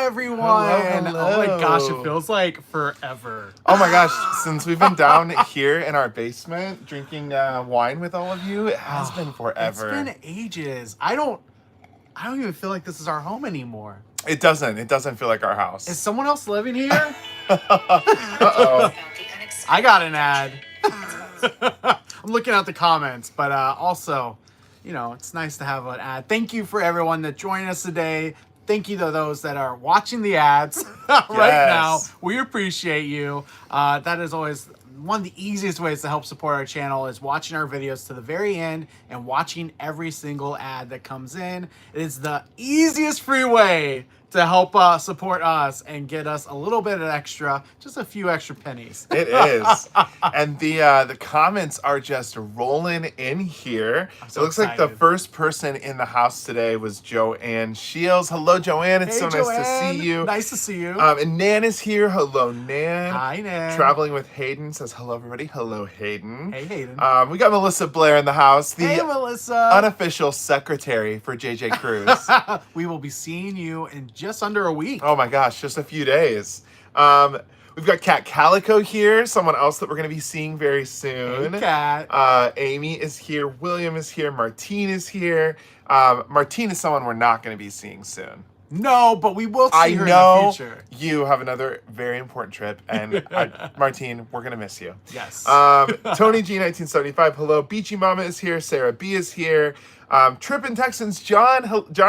everyone. Hello. Oh my gosh, it feels like forever. Oh my gosh, since we've been down here in our basement drinking wine with all of you, it has been forever. It's been ages. I don't even feel like this is our home anymore. It doesn't feel like our house. Is someone else living here? Uh-oh. I got an ad. I'm looking at the comments, but also, you know, it's nice to have an ad. Thank you for everyone that joined us today. Thank you to those that are watching the ads right now. We appreciate you. That is always one of the easiest ways to help support our channel is watching our videos to the very end and watching every single ad that comes in. It is the easiest free way to help support us and get us a little bit of extra, just a few extra pennies. It is. And the comments are just rolling in here. So it looks excited. like the first person in the house today was Joanne Shields. Hello, Joanne. It's Hey, so Joanne. nice to see you. Nice to see you. And Nan is here. Hello, Nan. Hi, Nan. Traveling with Hayden says hello, everybody. Hello, Hayden. Hey, Hayden. We got Melissa Blair in the house, the Hey, Melissa. unofficial secretary for JJ Cruz. We will be seeing you in just under a week. Oh my gosh, just a few days. We've got Kat Calico here, someone else that we're going to be seeing very soon. Hey, Kat. Amy is here, William is here, Martine is here. Martine is someone we're not going to be seeing soon. No, but we will see I her know in the future. you have another very important trip, and Martine, we're going to miss you. Yes. Tony G 1975, hello. Beachy Mama is here, Sarah B is here. Trippin' Texans, John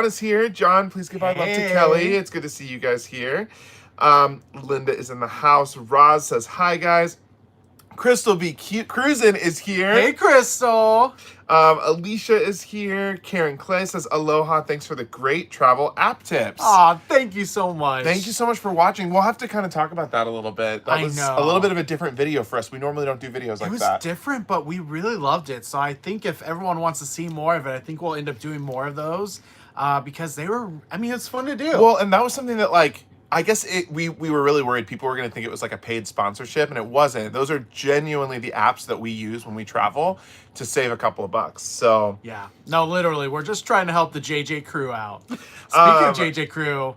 is here. John, please give our love to Kelly. It's good to see you guys here. Linda is in the house. Roz says, hi, guys. Crystal B. Cruisin' is here. Hey, Crystal. Alicia is here. Karen Clay says, aloha. Thanks for the great travel app tips. Aw, thank you so much. Thank you so much for watching. We'll have to kind of talk about that a little bit. That was know. a little bit of a different video for us. We normally don't do videos like that. It was different, but we really loved it. So I think if everyone wants to see more of it, I think we'll end up doing more of those because they were, I mean, it's fun to do. Well, and that was something that, like, I guess we were really worried people were going to think it was like a paid sponsorship, and it wasn't. Those are genuinely the apps that we use when we travel to save a couple of bucks. So yeah, no, literally, we're just trying to help the JJ crew out. Speaking of JJ crew,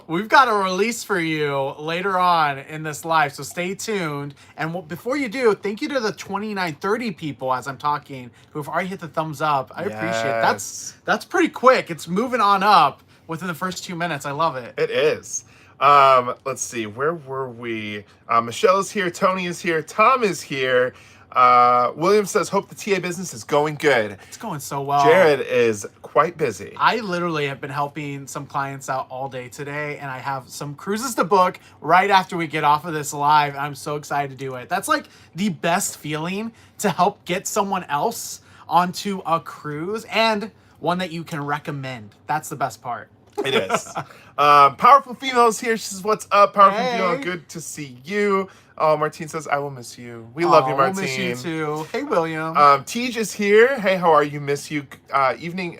we've got a release for you later on in this live, so stay tuned. And before you do, thank you to the 2930 people as I'm talking who have already hit the thumbs up. I appreciate it. That's pretty quick. It's moving on up within the first 2 minutes. I love it. It is. Let's see, where were we? Michelle is here, Tony is here, Tom is here. William says, hope the TA business is going good. It's going so well. Jared is quite busy. I literally have been helping some clients out all day today, and I have some cruises to book right after we get off of this live. I'm so excited to do it. That's like the best feeling, to help get someone else onto a cruise, and one that you can recommend. That's the best part. It is. Powerful Female is here. She says, what's up, Powerful Female? Good to see you. Oh, Martine says, I will miss you. We love you, Martine. We'll miss you too. Hey, William. Tej is here. Hey, how are you? Miss you. Evening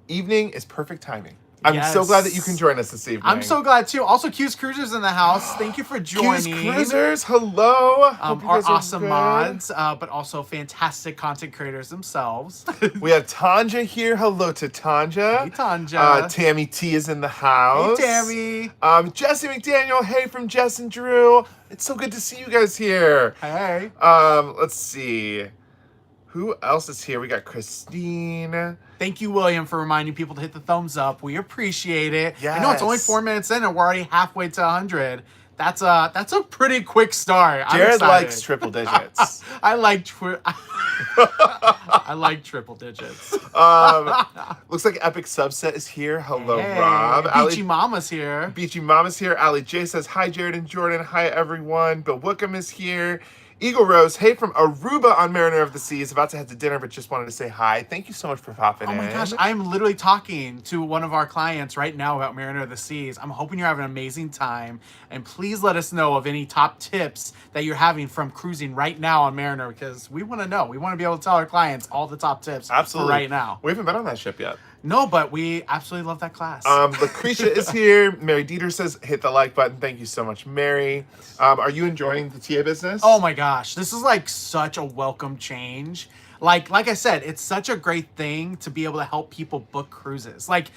is perfect timing. I'm so glad that you can join us this evening. I'm so glad too. Also, Q's Cruisers in the house. Thank you for joining. Q's Cruisers, hello. Our awesome mods, but also fantastic content creators themselves. We have Tanja here. Hello to Tanja. Hey, Tanja. Tammy T is in the house. Hey, Tammy. Jesse McDaniel. Hey, from Jess and Drew. It's so good to see you guys here. Hey. Let's see. Who else is here? We got Christine. Thank you, William, for reminding people to hit the thumbs up. We appreciate it. Yes. I know it's only 4 minutes in and we're already halfway to 100. That's a pretty quick start. Jared likes triple digits. I like triple digits. Looks like Epic Subset is here. Hello, hey, Rob. Beachy Mama's here. Beachy Mama's here. Ali J says, hi, Jared and Jordan. Hi, everyone. Bill Wickham is here. Eagle Rose, hey, from Aruba on Mariner of the Seas. About to head to dinner, but just wanted to say hi. Thank you so much for popping in. Oh my gosh, I'm literally talking to one of our clients right now about Mariner of the Seas. I'm hoping you're having an amazing time. And please let us know of any top tips that you're having from cruising right now on Mariner, because we want to know. We want to be able to tell our clients all the top tips for right now. We haven't been on that ship yet. No, but we absolutely love that class. Lucretia is here. Mary Dieter says, hit the like button. Thank you so much, Mary. Are you enjoying the TA business? Oh my gosh, this is like such a welcome change. Like I said, it's such a great thing to be able to help people book cruises. Like,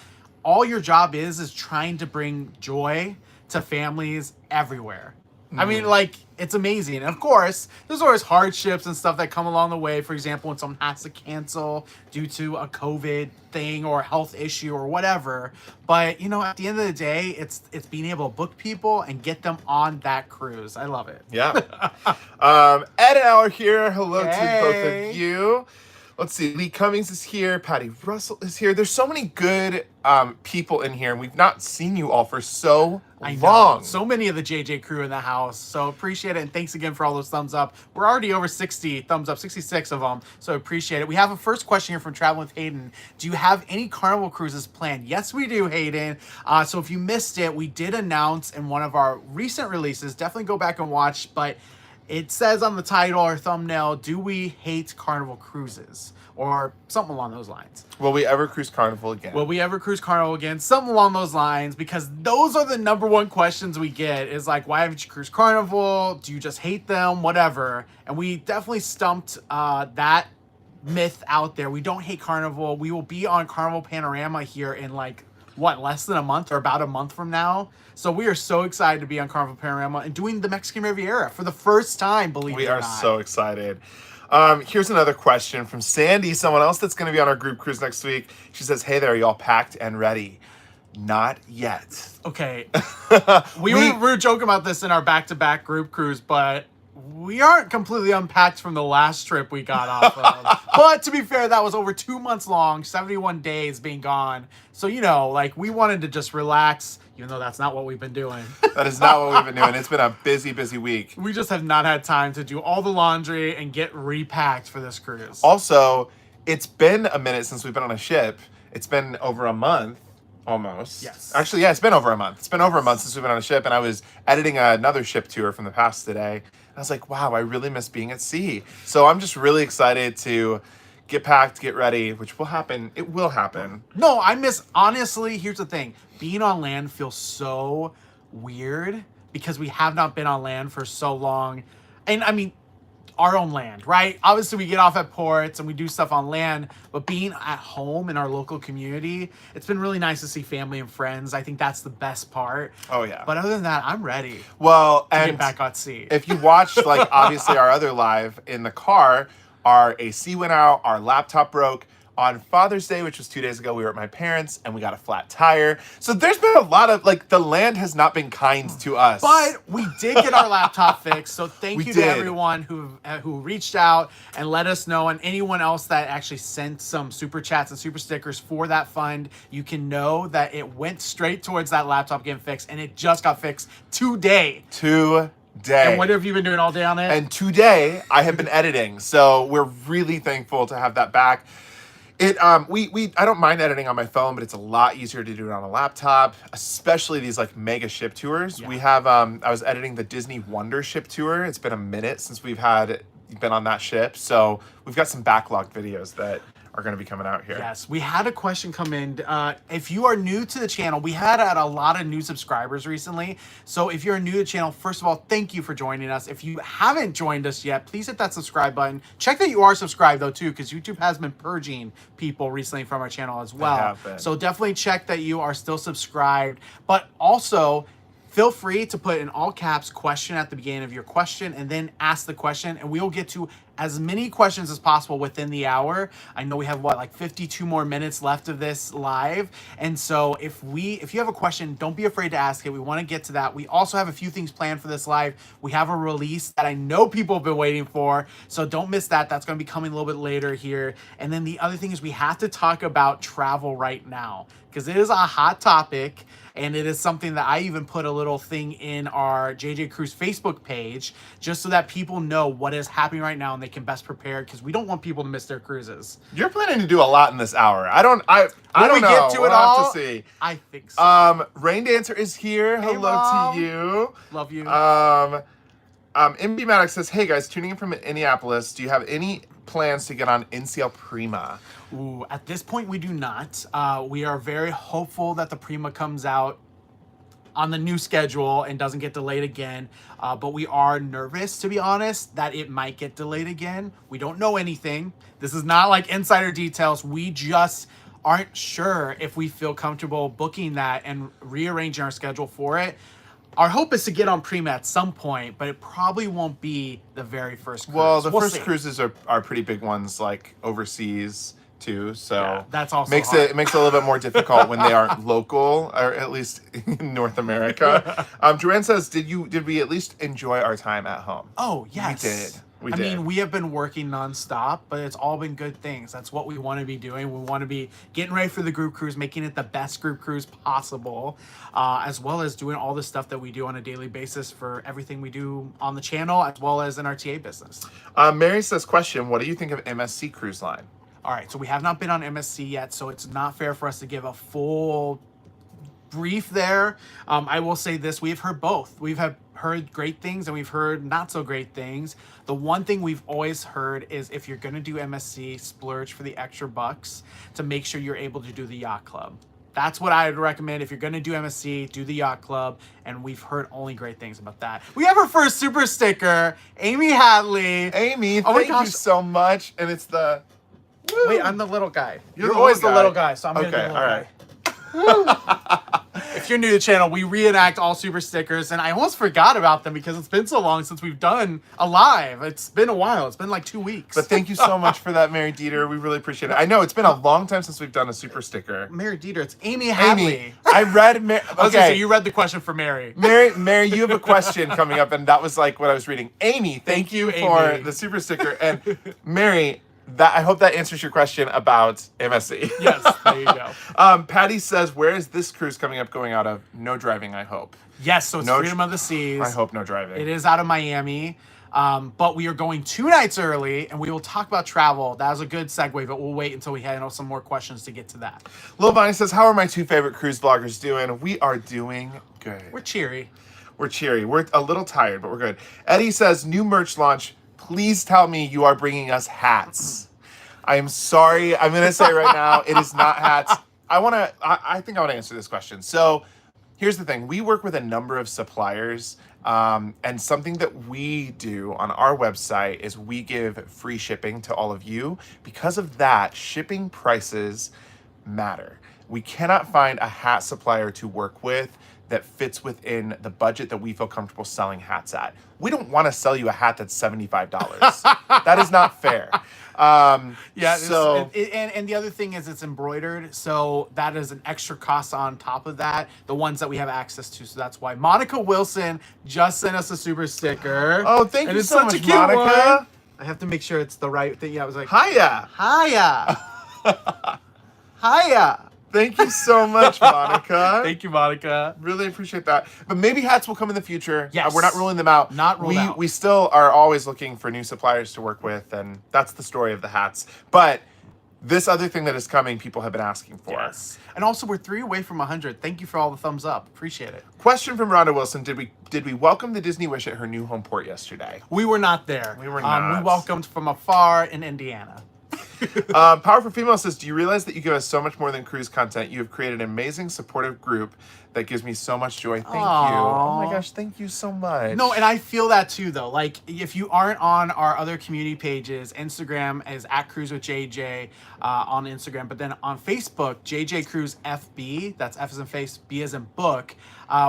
all your job is trying to bring joy to families everywhere. I mean, like, it's amazing. And of course, there's always hardships and stuff that come along the way. For example, when someone has to cancel due to a COVID thing or a health issue or whatever. But, you know, at the end of the day, it's being able to book people and get them on that cruise. I love it. Yeah. Ed and Al are here. Hello to both Hey. of you. Let's see. Lee Cummings is here. Patty Russell is here. There's so many good people in here, and we've not seen you all for so I know. long. So many of the JJ crew in the house. So appreciate it. And thanks again for all those thumbs up. We're already over 60 thumbs up, 66 of them. So appreciate it. We have a first question here from Traveling with Hayden. Do you have any Carnival cruises planned? Yes, we do, Hayden. So if you missed it, we did announce in one of our recent releases. Definitely go back and watch. But it says on the title or thumbnail, do we hate Carnival cruises? Or something along those lines. Will we ever cruise Carnival again? Will we ever cruise Carnival again? Something along those lines, because those are the number one questions we get is like, why haven't you cruised Carnival? Do you just hate them? Whatever. And we definitely stumped that myth out there. We don't hate Carnival. We will be on Carnival Panorama here in like, less than a month or about a month from now. So we are so excited to be on Carnival Panorama and doing the Mexican Riviera for the first time, believe it or not. We are so excited. Here's another question from Sandy, someone else that's going to be on our group cruise next week. She says, hey there, y'all packed and ready? Not yet. Okay. we were joking about this in our back-to-back group cruise, but we aren't completely unpacked from the last trip we got off of. But to be fair, that was over 2 months long, 71 days being gone. So, you know, like, we wanted to just relax, even though that's not what we've been doing. That is not what we've been doing. It's been a busy, busy week. We just have not had time to do all the laundry and get repacked for this cruise. Also, it's been a minute since we've been on a ship. It's been over a month, almost. Yes. Actually, yeah, it's been over a month. It's been over a month since we've been on a ship, and I was editing another ship tour from the past today. I was like, wow, I really miss being at sea. So I'm just really excited to get packed, get ready, which will happen. It will happen. No, honestly, here's the thing. Being on land feels so weird because we have not been on land for so long. And I mean, our own land, right? Obviously, we get off at ports and we do stuff on land, but being at home in our local community, it's been really nice to see family and friends. I think that's the best part. Oh, yeah. But other than that, I'm ready Well, to and get back at sea. if you watched, like, obviously our other live in the car, our AC went out, our laptop broke. On Father's Day, which was 2 days ago, we were at my parents' and we got a flat tire. So there's been a lot of, like, the land has not been kind to us. But we did get our laptop fixed, so thank We you did. to everyone who reached out and let us know, and anyone else that actually sent some super chats and super stickers for that fund. You can know that it went straight towards that laptop getting fixed, and it just got fixed today. And what have you been doing all day on it? And today I have been editing, so we're really thankful to have that back. I don't mind editing on my phone, but it's a lot easier to do it on a laptop, especially these like mega ship tours. Yeah. We have I was editing the Disney Wonder ship tour. It's been a minute since we've been on that ship, so we've got some backlogged videos that are going to be coming out here. Yes, we had a question come in. If you are new to the channel, we had a lot of new subscribers recently. So if you're new to the channel, first of all, thank you for joining us. If you haven't joined us yet, please hit that subscribe button. Check that you are subscribed though too, because YouTube has been purging people recently from our channel as well. have been. So definitely check that you are still subscribed. But also, feel free to put in all caps question at the beginning of your question and then ask the question, and we will get to as many questions as possible within the hour. I know we have like 52 more minutes left of this live. And so if you have a question, don't be afraid to ask it. We want to get to that. We also have a few things planned for this live. We have a release that I know people have been waiting for, so don't miss that. That's going to be coming a little bit later here. And then the other thing is we have to talk about travel right now, because it is a hot topic, and it is something that I even put a little thing in our JJ Cruise Facebook page just so that people know what is happening right now and they can best prepare, because we don't want people to miss their cruises. You're planning to do a lot in this hour. I don't know. Get to it We'll all, have to see. I think so. Rain Dancer is here. Hey, Hello Mom. to you. Love you. MB Maddox says, hey guys, tuning in from Indianapolis. Do you have any plans to get on NCL Prima? Ooh, at this point, we do not. We are very hopeful that the Prima comes out on the new schedule and doesn't get delayed again. But we are nervous, to be honest, that it might get delayed again. We don't know anything. This is not like insider details. We just aren't sure if we feel comfortable booking that and rearranging our schedule for it. Our hope is to get on Prima at some point, but it probably won't be the very first cruise. Well, the We'll first see. cruises are pretty big ones, like overseas too. So Yeah, that's also makes hard. it makes it a little bit more difficult when they aren't local, or at least in North America. Joanne says, did we at least enjoy our time at home? Oh, yes. We did. We I did. mean, we have been working nonstop, but it's all been good things. That's what we want to be doing. We want to be getting ready for the group cruise, making it the best group cruise possible, as well as doing all the stuff that we do on a daily basis for everything we do on the channel, as well as in our TA business. Mary says, question, what do you think of MSC Cruise Line? All right, so we have not been on MSC yet, so it's not fair for us to give a full brief there. I will say this, we've heard both. We've heard great things and we've heard not so great things. The one thing we've always heard is if you're going to do MSC, splurge for the extra bucks to make sure you're able to do the yacht club. That's what I would recommend. If you're going to do MSC, do the yacht club. And we've heard only great things about that. We have our first super sticker, Amy Hadley. Amy, Oh my thank you gosh. so much. And it's the... Woo. Wait, I'm the little guy. You're You're the always the little little guy. guy, so I'm going to Okay, do the all little right. guy. If you're new to the channel, we reenact all super stickers, and I almost forgot about them because it's been so long since we've done a live. It's been a while. It's been like 2 weeks. But thank you so much for that, Mary Dieter. We really appreciate it. I know it's been a long time since we've done a super sticker. Mary Dieter, it's Amy Hadley. Amy, I read... Okay, so you read the question for Mary. Mary, you have a question coming up, and that was like what I was reading. Amy, thank you for Amy. the super sticker. And Mary, I hope that answers your question about MSC. Yes, there you go. Patty says, where is this cruise coming up going out of? No driving, I hope. Yes, so it's No Freedom of the Seas. I hope no driving. It is out of Miami, but we are going 2 nights early, and we will talk about travel. That was a good segue, but we'll wait until we handle some more questions to get to that. Lil Bonnie says, how are my 2 favorite cruise vloggers doing? We are doing good. We're cheery. We're cheery. We're a little tired, but we're good. Eddie says, new merch launch. Please tell me you are bringing us hats. I am sorry. I'm going to say right now, it is not hats. I think I want to answer this question. So here's the thing. We work with a number of suppliers, and something that we do on our website is we give free shipping to all of you. Because of that, shipping prices matter. We cannot find a hat supplier to work with that fits within the budget that we feel comfortable selling hats at. We don't want to sell you a hat that's $75. That is not fair. Yeah. So And the other thing is it's embroidered, so that is an extra cost on top of that. The ones that we have access to, so that's why Monica Wilson just sent us a super sticker. Oh, thank and you it's so such much, a cute Monica. one. I have to make sure it's the right thing. Yeah, I was like, hiya. hiya, hiya. Thank you so much, Monica. Thank you, Monica. Really appreciate that. But maybe hats will come in the future. Yes. We're not ruling them out. Not ruled out. We still are always looking for new suppliers to work with, and that's the story of the hats. But this other thing that is coming, people have been asking for. Yes. And also, we're 3 away from 100. Thank you for all the thumbs up. Appreciate it. Question from Rhonda Wilson: Did we welcome the Disney Wish at her new home port yesterday? We were not there. We were not. We welcomed from afar in Indiana. Powerful Female says, do you realize that you give us so much more than cruise content? You have created an amazing supportive group that gives me so much joy. Thank you. Oh my gosh, thank you so much. No, and I feel that too, though. Like, if you aren't on our other community pages, Instagram is @CruiseWithJJ on Instagram, but then on Facebook, JJ Cruise FB, that's F as in face, B as in book.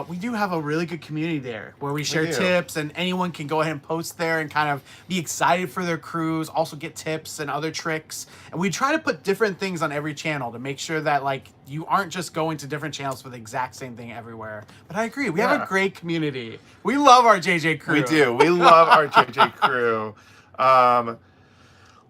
We do have a really good community there where we share tips, and anyone can go ahead and post there and kind of be excited for their cruise, also get tips and other tricks. And we try to put different things on every channel to make sure that, like, you aren't just going to different channels for the exact same thing everywhere. But I agree, we have a great community. We love our JJ crew. We do. We love our JJ crew.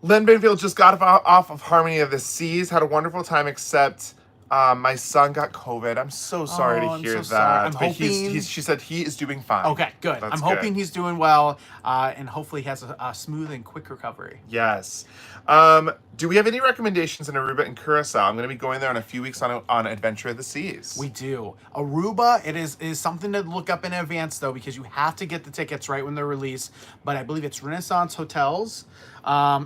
Len Benfield just got off of Harmony of the Seas, had a wonderful time, except my son got COVID. I'm so sorry to hear that. Sorry. I'm but hoping... she said he is doing fine. Okay, good. That's I'm hoping he's doing well, and hopefully he has a smooth and quick recovery. Yes. Do we have any recommendations in Aruba and Curacao? I'm going to be going there in a few weeks on Adventure of the Seas. We do. Aruba, it is something to look up in advance, though, because you have to get the tickets right when they're released. But I believe it's Renaissance Hotels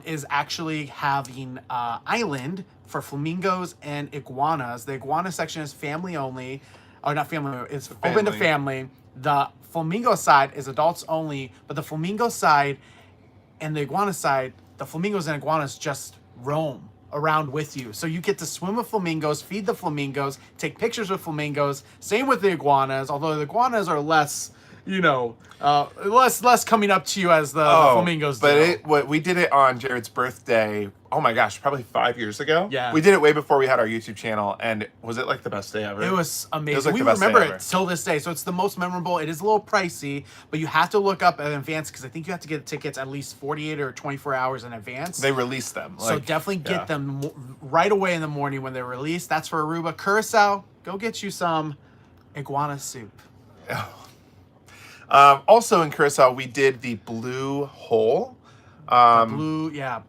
is actually having island for flamingos and iguanas. The iguana section is family only, or not family, it's open to family. The flamingo side is adults only, but the flamingo side and the iguana side, the flamingos and iguanas just roam around with you. So you get to swim with flamingos, feed the flamingos, take pictures with flamingos. Same with the iguanas, although the iguanas are less, less coming up to you as the flamingos do. But we did it on Jared's birthday. Oh my gosh, probably 5 years ago. Yeah. We did it way before we had our YouTube channel, and was it like the best day ever? It was amazing. It was like we the best remember day ever. it till this day. So it's the most memorable. It is a little pricey, but you have to look up in advance because I think you have to get tickets at least 48 or 24 hours in advance. They release them. So definitely get them right away in the morning when they're released. That's for Aruba. Curacao, go get you some iguana soup. Also in Curacao, we did the Blue Hole. Blue. I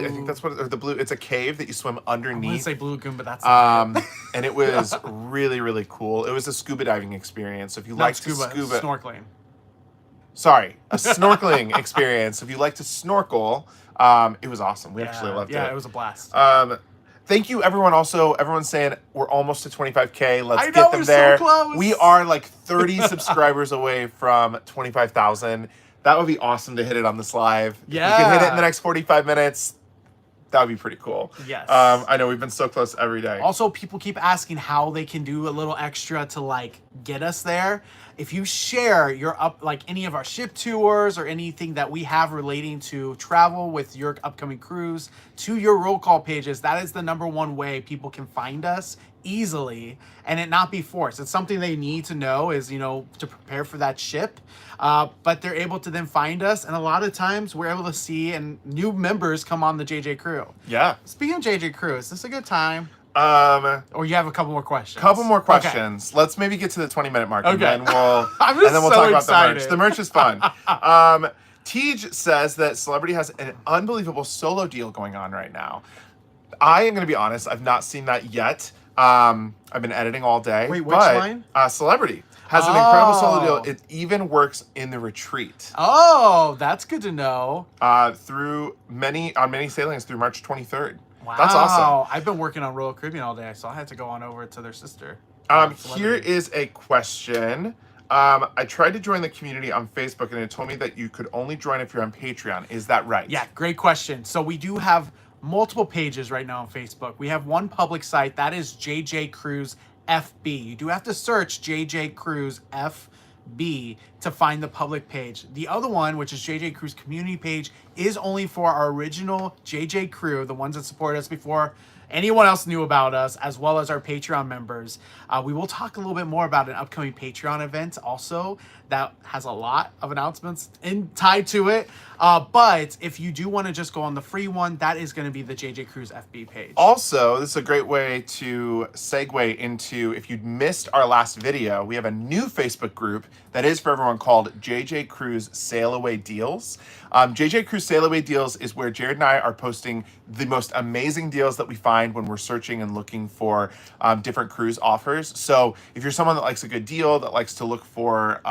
think that's what, or the blue. It's a cave that you swim underneath. I wouldn't say Blue Lagoon, but that's and it was really, really cool. It was a scuba diving experience. So if you like to scuba, snorkeling. Sorry, a snorkeling experience. If you like to snorkel, it was awesome. We actually loved it. Yeah, it was a blast. Thank you, everyone. Also, everyone's saying we're almost to 25K. Let's get them we're there. So close. We are like 30 subscribers away from 25,000. That would be awesome to hit it on this live. Yeah. If we can hit it in the next 45 minutes. That would be pretty cool. Yes. I know we've been so close every day. Also, people keep asking how they can do a little extra to like get us there. If you share your any of our ship tours or anything that we have relating to travel with your upcoming cruise to your roll call pages, that is the #1 way people can find us easily and it not be forced. It's something they need to know is, to prepare for that ship. But they're able to then find us. And a lot of times we're able to see and new members come on the JJ Crew. Yeah. Speaking of JJ Crew, is this a good time? Or you have a couple more questions? Couple more questions. Okay. Let's maybe get to the 20-minute mark, and then we'll I'm just talk about excited. the merch. The merch is fun. Tej says that Celebrity has an unbelievable solo deal going on right now. I am going to be honest. I've not seen that yet. I've been editing all day. Wait, which line? Celebrity has an incredible solo deal. It even works in the retreat. Oh, that's good to know. Through many sailings through March 23rd. Wow. That's awesome. I've been working on Royal Caribbean all day, so I had to go on over to their sister. Here is a question. I tried to join the community on Facebook, and it told me that you could only join if you're on Patreon. Is that right? Yeah, great question. So we do have multiple pages right now on Facebook. We have one public site, that is JJ Cruise FB. You do have to search JJ Cruise FB to find the public page. The other one, which is JJ Cruise community page, is only for our original JJ Crew, the ones that supported us before anyone else knew about us, as well as our Patreon members. We will talk a little bit more about an upcoming Patreon event also that has a lot of announcements tied to it. But if you do want to just go on the free one, that is going to be the JJ Cruise FB page. Also, this is a great way to segue into, if you'd missed our last video, we have a new Facebook group that is for everyone called JJ Cruise Sail Away Deals. JJ Cruise Sail Away Deals is where Jared and I are posting the most amazing deals that we find when we're searching and looking for different cruise offers. So if you're someone that likes a good deal, that likes to look for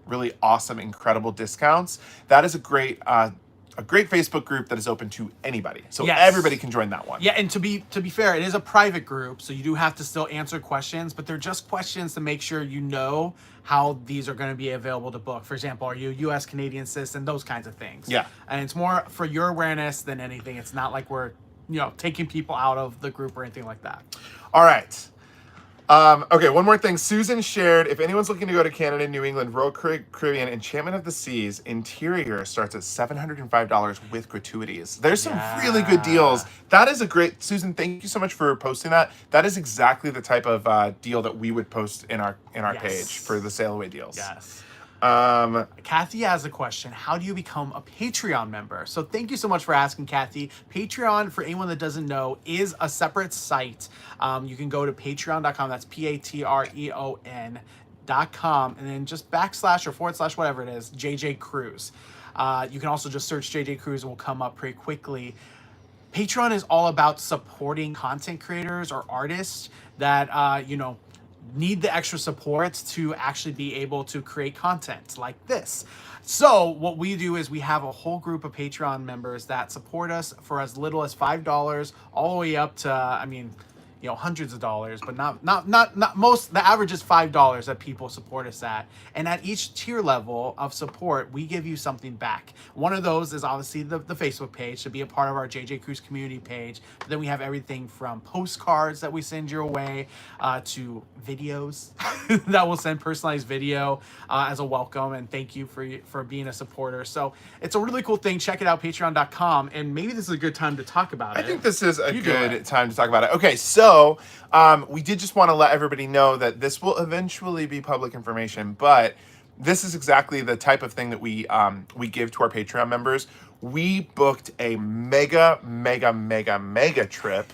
really awesome, incredible discounts, that is a great Facebook group that is open to anybody. So everybody can join that one. Yeah, and to be fair, it is a private group, so you do have to still answer questions, but they're just questions to make sure you know how these are going to be available to book. For example, are you a U.S. Canadian citizen? Those kinds of things. Yeah. And it's more for your awareness than anything. It's not like we're, taking people out of the group or anything like that. All right. Okay, one more thing. Susan shared, if anyone's looking to go to Canada, New England, Royal Caribbean, Enchantment of the Seas, interior starts at $705 with gratuities. There's some really good deals. That is a great, Susan, thank you so much for posting that. That is exactly the type of deal that we would post in our page for the Sail Away deals. Yes. Kathy has a question. How do you become a Patreon member? So thank you so much for asking, Kathy. Patreon, for anyone that doesn't know, is a separate site. You can go to patreon.com. That's patreon.com. And then just / or / whatever it is, JJ Cruise. You can also just search JJ Cruise and will come up pretty quickly. Patreon is all about supporting content creators or artists that, need the extra support to actually be able to create content like this. So what we do is we have a whole group of Patreon members that support us for as little as $5 all the way up to, hundreds of dollars, but not most. The average is $5 that people support us at, and at each tier level of support, we give you something back. One of those is obviously the Facebook page to be a part of our JJ Cruise community page. But then we have everything from postcards that we send your way to videos that we'll send personalized video as a welcome and thank you for being a supporter. So it's a really cool thing. Check it out, patreon.com, and maybe this is a good time to talk about it. I think this is a good time to talk about it. Okay, so we did just want to let everybody know that this will eventually be public information, but this is exactly the type of thing that we give to our Patreon members. We booked a mega trip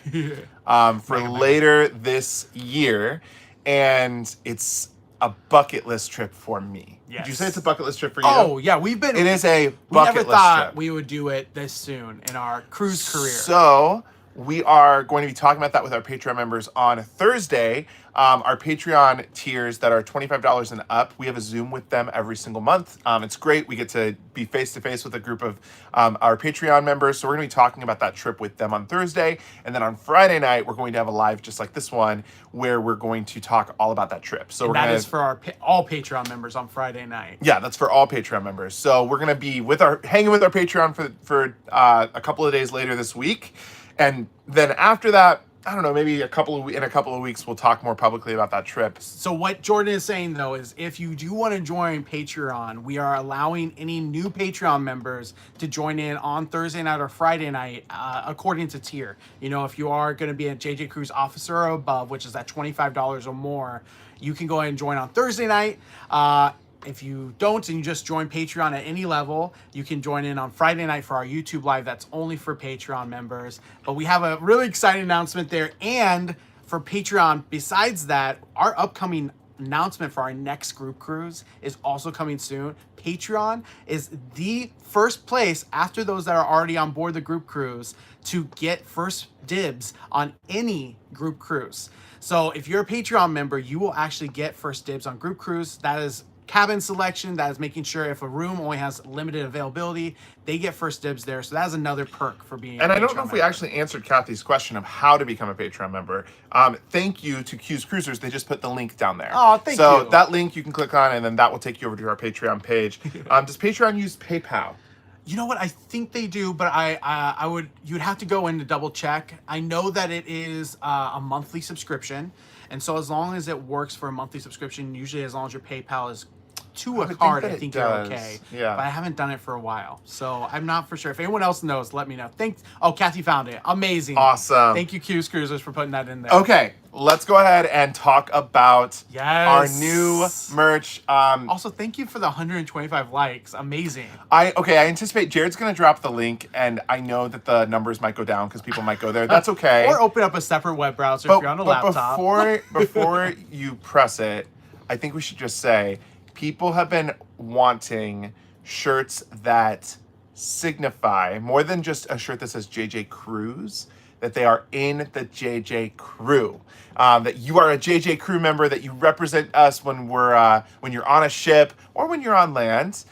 for later this year, and it's a bucket list trip for me. Yes. Did you say it's a bucket list trip for you? Oh yeah, It is a bucket list trip. We never thought we would do it this soon in our cruise career. So we are going to be talking about that with our Patreon members on Thursday. Our Patreon tiers that are $25 and up, we have a Zoom with them every single month. It's great. We get to be face-to-face with a group of our Patreon members. So we're going to be talking about that trip with them on Thursday. And then on Friday night, we're going to have a live just like this one where we're going to talk all about that trip. So that is for our all Patreon members on Friday night. Yeah, that's for all Patreon members. So we're going to be hanging with our Patreon for a couple of days later this week. And then after that, I don't know, maybe in a couple of weeks, we'll talk more publicly about that trip. So what Jordan is saying, though, is if you do want to join Patreon, we are allowing any new Patreon members to join in on Thursday night or Friday night, according to tier. If you are going to be a JJ Cruise officer or above, which is at $25 or more, you can go ahead and join on Thursday night. If you don't and you just join Patreon at any level, you can join in on Friday night for our YouTube live. That's only for Patreon members. But we have a really exciting announcement there. And for Patreon, besides that, our upcoming announcement for our next group cruise is also coming soon. Patreon is the first place after those that are already on board the group cruise to get first dibs on any group cruise. So if you're a Patreon member, you will actually get first dibs on group cruise. That is cabin selection. That is making sure if a room only has limited availability, they get first dibs there. So that is another perk for being and a I don't know Patreon if we member. actually answered Kathy's question of how to become a Patreon member. Thank you to Q's Cruisers. They just put the link down there. Oh, thank you. So that link you can click on, and then that will take you over to our Patreon page. Does Patreon use PayPal? You know what? I think they do, but you'd have to go in to double check. I know that it is a monthly subscription. And so as long as it works for a monthly subscription, usually as long as your PayPal is to a card, I think you're okay. Yeah. But I haven't done it for a while. So I'm not for sure. If anyone else knows, let me know. Oh, Kathy found it. Amazing. Awesome. Thank you, Q's Cruisers, for putting that in there. Okay, let's go ahead and talk about our Yes. new merch. Also, thank you for the 125 likes. Amazing. I anticipate Jared's going to drop the link, and I know that the numbers might go down because people might go there. That's okay. Or open up a separate web browser if you're on a laptop. Before you press it, I think we should just say people have been wanting shirts that signify more than just a shirt that says JJ Cruise, that they are in the JJ Crew, that you are a JJ Crew member, that you represent us when you're on a ship or when you're on land.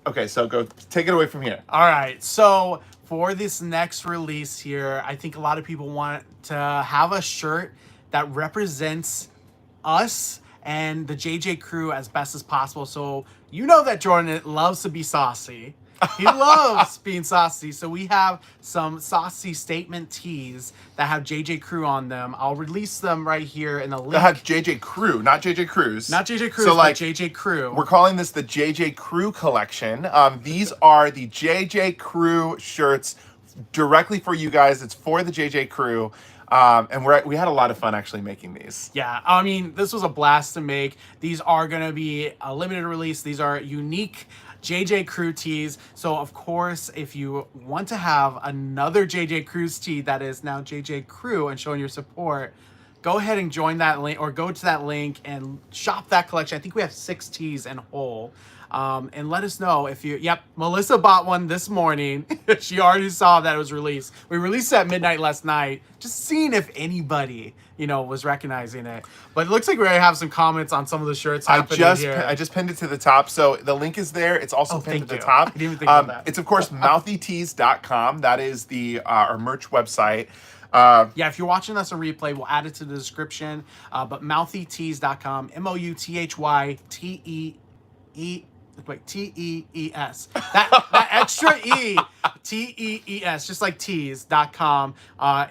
Okay, so go take it away from here. All right, so for this next release here, I think a lot of people want to have a shirt that represents us and the JJ Crew as best as possible. So you know that Jordan loves to be saucy. He loves being saucy. So we have some saucy statement tees that have JJ Crew on them. I'll release them right here in the link. That have JJ Crew, not JJ Cruise. Not JJ Cruise, so but JJ Crew. We're calling this the JJ Crew collection. These are the JJ Crew shirts directly for you guys. It's for the JJ Crew. And we had a lot of fun actually making these. Yeah, I mean, this was a blast to make. These are going to be a limited release. These are unique JJ Crew tees. So, of course, if you want to have another JJ Cruise tee that is now JJ Crew and showing your support, go ahead and join that link or go to that link and shop that collection. I think we have 6 tees in whole. And let us know if you... Yep, Melissa bought one this morning. She already saw that it was released. We released it at midnight last night. Just seeing if anybody, was recognizing it. But it looks like we already have some comments on some of the shirts happening here. I just pinned it to the top. So the link is there. It's also pinned to the top. I didn't even think of that. It's, of course, mouthytees.com. That is our merch website. Yeah, if you're watching us on replay, we'll add it to the description. But mouthytees.com, Tees. That extra E, Tees, just like tees.com.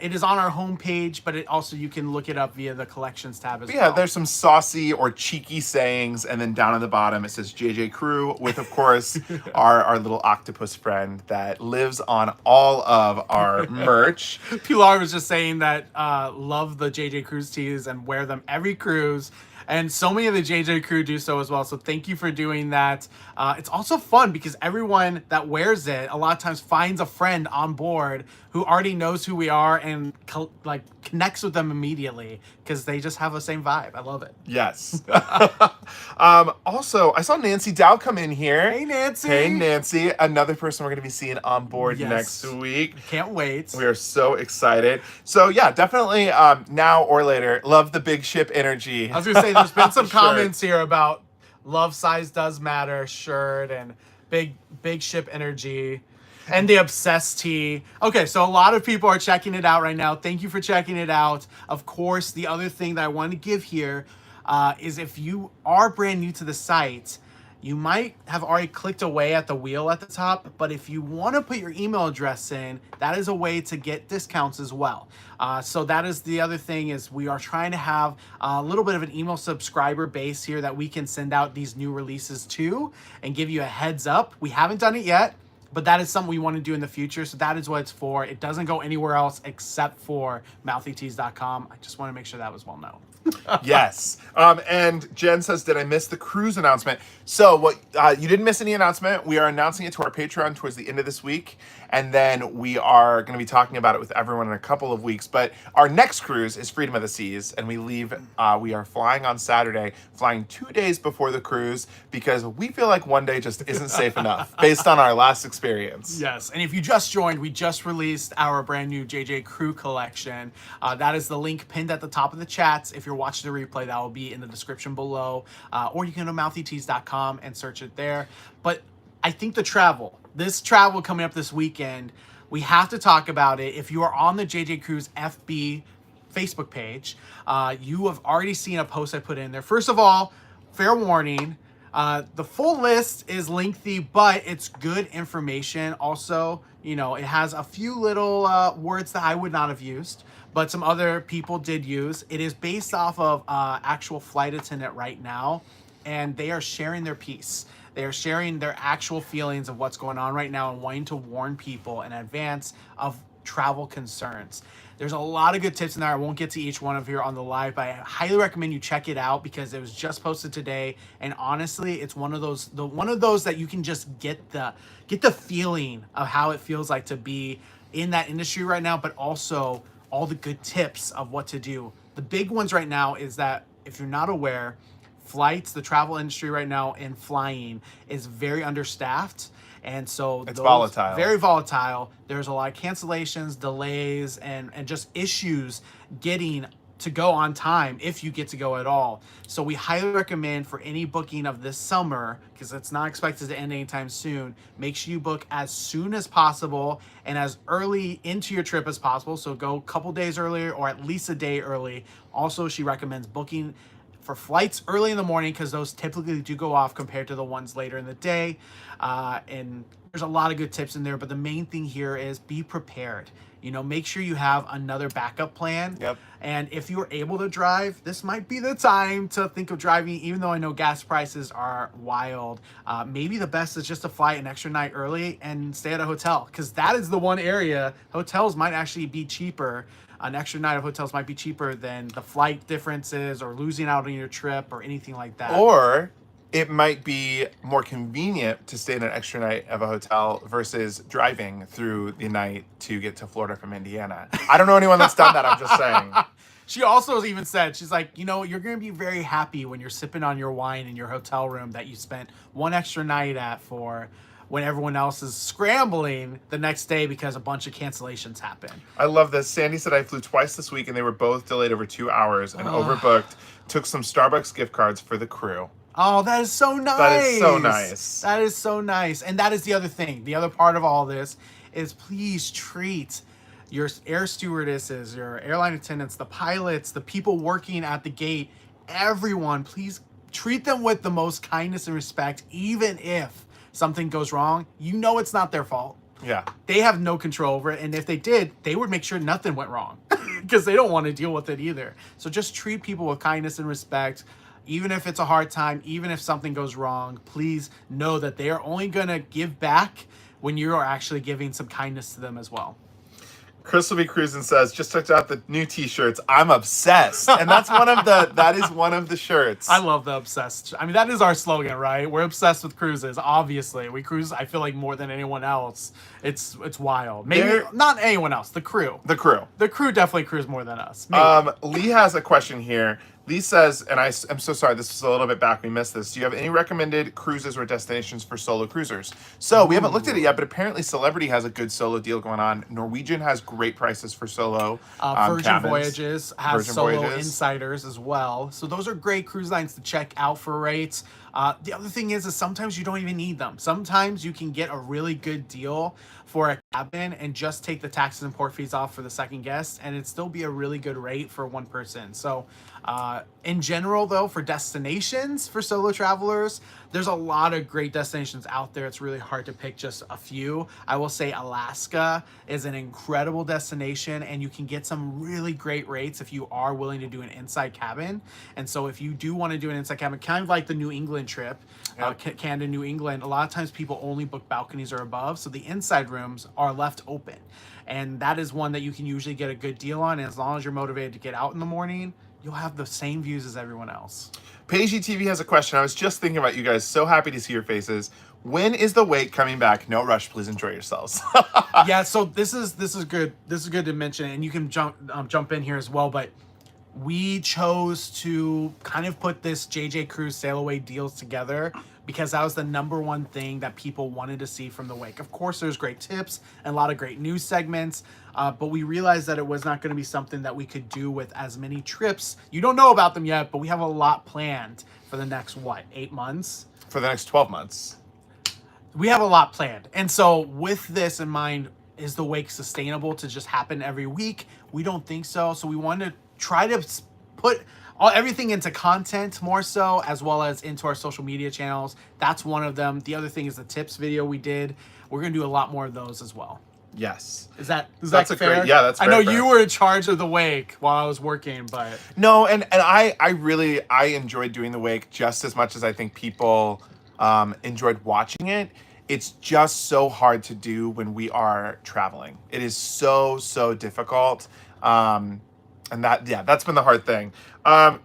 It is on our homepage, but it also, you can look it up via the collections tab as Yeah, well. there's some saucy or cheeky sayings, and then down at the bottom it says JJ Crew with, of course, our little octopus friend that lives on all of our merch. Pilar was just saying that love the JJ Cruise tees and wear them every cruise. And so many of the JJ crew do so as well. So thank you for doing that. It's also fun because everyone that wears it a lot of times finds a friend on board who already knows who we are and connects with them immediately because they just have the same vibe. I love it. Yes. Also, I saw Nancy Dow come in here. Hey, Nancy. Hey, Nancy. Another person we're going to be seeing on board Yes. next week. Can't wait. We are so excited. So, yeah, definitely now or later, love the big ship energy. I was going to say, there's been some Sure. comments here about love size does matter shirt and big ship energy. And the obsessed tee. Okay, so a lot of people are checking it out right now. Thank you for checking it out. Of course, the other thing that I want to give here is if you are brand new to the site, you might have already clicked away at the wheel at the top, but if you want to put your email address in, that is a way to get discounts as well. So that is the other thing, is we are trying to have a little bit of an email subscriber base here that we can send out these new releases to and give you a heads up. We haven't done it yet, but that is something we want to do in the future. So that is what it's for. It doesn't go anywhere else except for mouthytees.com. I just want to make sure that was well known. Yes. And Jen says, did I miss the cruise announcement? So what you didn't miss any announcement. We are announcing it to our Patreon towards the end of this week. And then we are going to be talking about it with everyone in a couple of weeks. But our next cruise is Freedom of the Seas. And we leave, we are flying on Saturday, flying 2 days before the cruise because we feel like one day just isn't safe enough based on our last experience. Yes, and if you just joined, we just released our brand new JJ Crew collection. That is the link pinned at the top of the chats. If you're watching the replay, that will be in the description below. Or you can go to mouthytees.com and search it there. But I think this travel coming up this weekend, we have to talk about it. If you are on the JJ Cruise FB Facebook page, you have already seen a post I put in there. First of all, fair warning, the full list is lengthy, but it's good information. Also, it has a few little words that I would not have used, but some other people did use. It is based off of actual flight attendant right now, and they are sharing their piece. They are sharing their actual feelings of what's going on right now and wanting to warn people in advance of travel concerns. There's a lot of good tips in there. I won't get to each one of here on the live, but I highly recommend you check it out because it was just posted today. And honestly, it's one of those that you can just get the feeling of how it feels like to be in that industry right now, but also all the good tips of what to do. The big ones right now is that if you're not aware, flights, the travel industry right now and flying is very understaffed. And so it's volatile. Very volatile. There's a lot of cancellations, delays, and just issues getting to go on time if you get to go at all. So we highly recommend for any booking of this summer, because it's not expected to end anytime soon, make sure you book as soon as possible and as early into your trip as possible. So go a couple days earlier or at least a day early. Also, she recommends booking for flights early in the morning because those typically do go off compared to the ones later in the day. And there's a lot of good tips in there, but the main thing here is be prepared. Make sure you have another backup plan. Yep. And if you're able to drive, this might be the time to think of driving, even though I know gas prices are wild. Maybe the best is just to fly an extra night early and stay at a hotel, because that is the one area hotels might actually be cheaper. An extra night of hotels might be cheaper than the flight differences or losing out on your trip or anything like that. Or it might be more convenient to stay in an extra night of a hotel versus driving through the night to get to Florida from Indiana. I don't know anyone that's done that. I'm just saying. She also even said, she's like, you're going to be very happy when you're sipping on your wine in your hotel room that you spent one extra night at for when everyone else is scrambling the next day because a bunch of cancellations happen. I love this. Sandy said I flew twice this week and they were both delayed over 2 hours and overbooked. Took some Starbucks gift cards for the crew. Oh, that is so nice. That is so nice. That is so nice. And that is the other thing. The other part of all this is please treat your air stewardesses, your airline attendants, the pilots, the people working at the gate, everyone, please treat them with the most kindness and respect, even if something goes wrong. You know it's not their fault. Yeah. They have no control over it, and if they did, they would make sure nothing went wrong because they don't want to deal with it either. So just treat people with kindness and respect. Even if it's a hard time, even if something goes wrong, please know that they are only going to give back when you are actually giving some kindness to them as well. Crystal B. Cruisin says, just checked out the new t-shirts. I'm obsessed. And that is one of the shirts. I love the obsessed. I mean, that is our slogan, right? We're obsessed with cruises. Obviously, we cruise, I feel like, more than anyone else. It's wild. Maybe not anyone else, the crew. The crew Definitely cruise more than us. Maybe. Lee has a question here. Lee says, and I'm so sorry, this was a little bit back, we missed this. Do you have any recommended cruises or destinations for solo cruisers? So we haven't looked at it yet, but apparently Celebrity has a good solo deal going on. Other has great prices for solo. Virgin cabins. Voyages has Virgin solo Voyages. insiders as well. So those are great cruise lines to check out for rates. The other thing is sometimes you don't even need them. Sometimes you can get a really good deal for a cabin and just take the taxes and port fees off for the second guest, and it'd still be a really good rate for one person. So in general, though, for destinations for solo travelers, there's a lot of great destinations out there. It's really hard to pick just a few. I will say Alaska is an incredible destination, and you can get some really great rates if you are willing to do an inside cabin. And so if you do want to do an inside cabin, kind of like the New England trip, Canada, New England, a lot of times people only book balconies or above, so the inside rooms are left open. And that is one that you can usually get a good deal on, and as long as you're motivated to get out in the morning, you'll have the same views as everyone else. Paige TV has a question. I was just thinking about you guys. So happy to see your faces. When is the wake coming back? No rush. Please enjoy yourselves. Yeah, so this is good. This is good to mention, and you can jump in here as well. But we chose to kind of put this JJ Cruise Sail Away deals together because that was the number one thing that people wanted to see from the wake. Of course, there's great tips and a lot of great news segments, but we realized that it was not going to be something that we could do with as many trips. You don't know about them yet, but we have a lot planned for the next, 8 months? For the next 12 months. We have a lot planned. And so with this in mind, is the wake sustainable to just happen every week? We don't think so. So we wanted to try to put everything into content more so, as well as into our social media channels. That's one of them. The other thing is the tips video we did. We're going to do a lot more of those as well. Yes. Is that that's fair? Great, yeah, that's fair. I know you were in charge of the wake while I was working, but no, and I really enjoyed doing the wake just as much as I think people enjoyed watching it. It's just so hard to do when we are traveling. It is so difficult. And that's been the hard thing.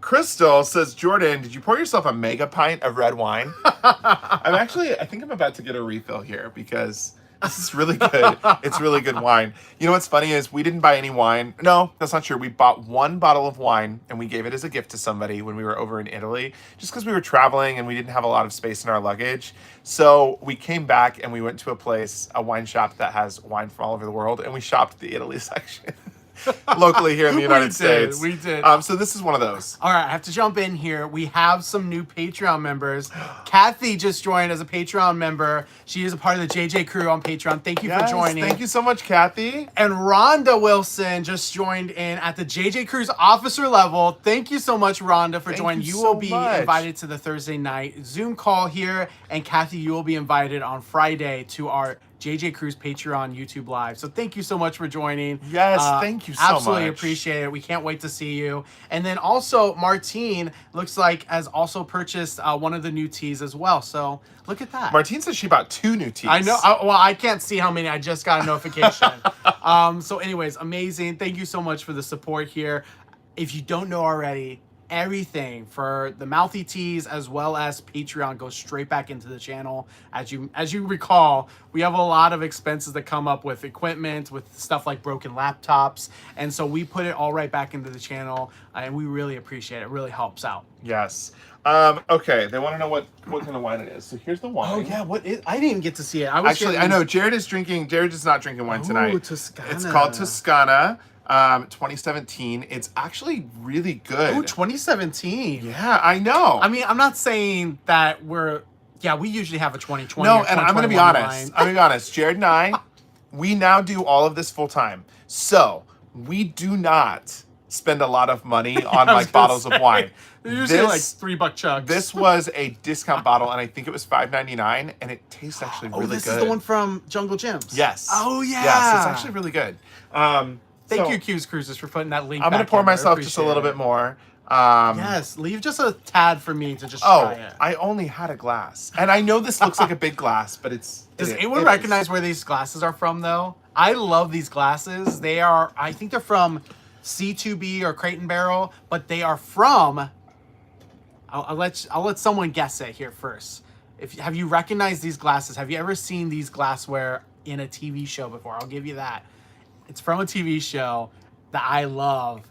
Crystal says, Jordan, did you pour yourself a mega pint of red wine? I think I'm about to get a refill here because this is really good. It's really good wine. You know what's funny is we didn't buy any wine. No, that's not true. We bought one bottle of wine and we gave it as a gift to somebody when we were over in Italy, just because we were traveling and we didn't have a lot of space in our luggage. So we came back and we went to a wine shop that has wine from all over the world, and we shopped the Italy section. Locally here in the United States. We did. So this is one of those. All right, I have to jump in here. We have some new Patreon members. Kathy just joined as a Patreon member. She is a part of the JJ crew on Patreon. Thank you for joining. Thank you so much, Kathy. And Rhonda Wilson just joined in at the JJ Crew's officer level. Thank you so much, Rhonda, for joining. You will be invited to the Thursday night Zoom call here. And Kathy, you will be invited on Friday to our JJ Crew's Patreon YouTube Live. So thank you so much for joining. Yes, thank you so much. Absolutely appreciate it. We can't wait to see you. And then also, Martine looks like has also purchased one of the new teas as well. So look at that. Martine says she bought 2 new teas. I know. Well, I can't see how many. I just got a notification. So anyways, amazing. Thank you so much for the support here. If you don't know already, everything for the mouthy teas as well as Patreon goes straight back into the channel. As you recall, we have a lot of expenses that come up with equipment, with stuff like broken laptops, and so we put it all right back into the channel, and we really appreciate it. It really helps out. Yes. Okay, they want to know what kind of wine it is. So here's the wine. Oh yeah, I didn't even get to see it. I know Jared is not drinking wine tonight. Ooh, Toscana. It's called Toscana. 2017. It's actually really good. Oh, 2017. Yeah, I know. I mean, I'm not saying that we usually have a 2020. No, and I'm going to be honest. Jared and I, we now do all of this full time. So we do not spend a lot of money on I was like gonna bottles of say, wine. They're usually like $3 chucks. This was a discount bottle, and I think it was $5.99, and it tastes actually really good. This is the one from Jungle Gyms. Yes. Oh yeah. Yes, it's actually really good. Thank you, Q's Cruises, for putting that link. I'm gonna back pour in there. myself just a little Appreciate bit more. Yes, leave just a tad for me to just try it. I only had a glass, and I know this looks like a big glass, but it's. Does anyone recognize where these glasses are from, though? I love these glasses. They are, I think they're from C2B or Crate and Barrel, but they are from. I'll let someone guess it here first. Have you recognized these glasses? Have you ever seen these glassware in a TV show before? I'll give you that. It's from a TV show that I love.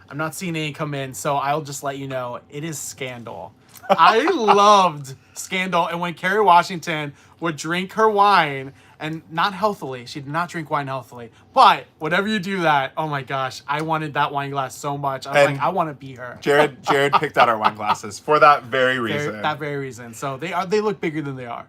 I'm not seeing any come in, so I'll just let you know it is Scandal. I loved Scandal, and when Kerry Washington would drink her wine, and not healthily, she did not drink wine healthily, but whenever you do that, oh my gosh, I wanted that wine glass so much. I was like, I want to be her. Jared picked out our wine glasses for that very reason. That very reason. So they look bigger than they are.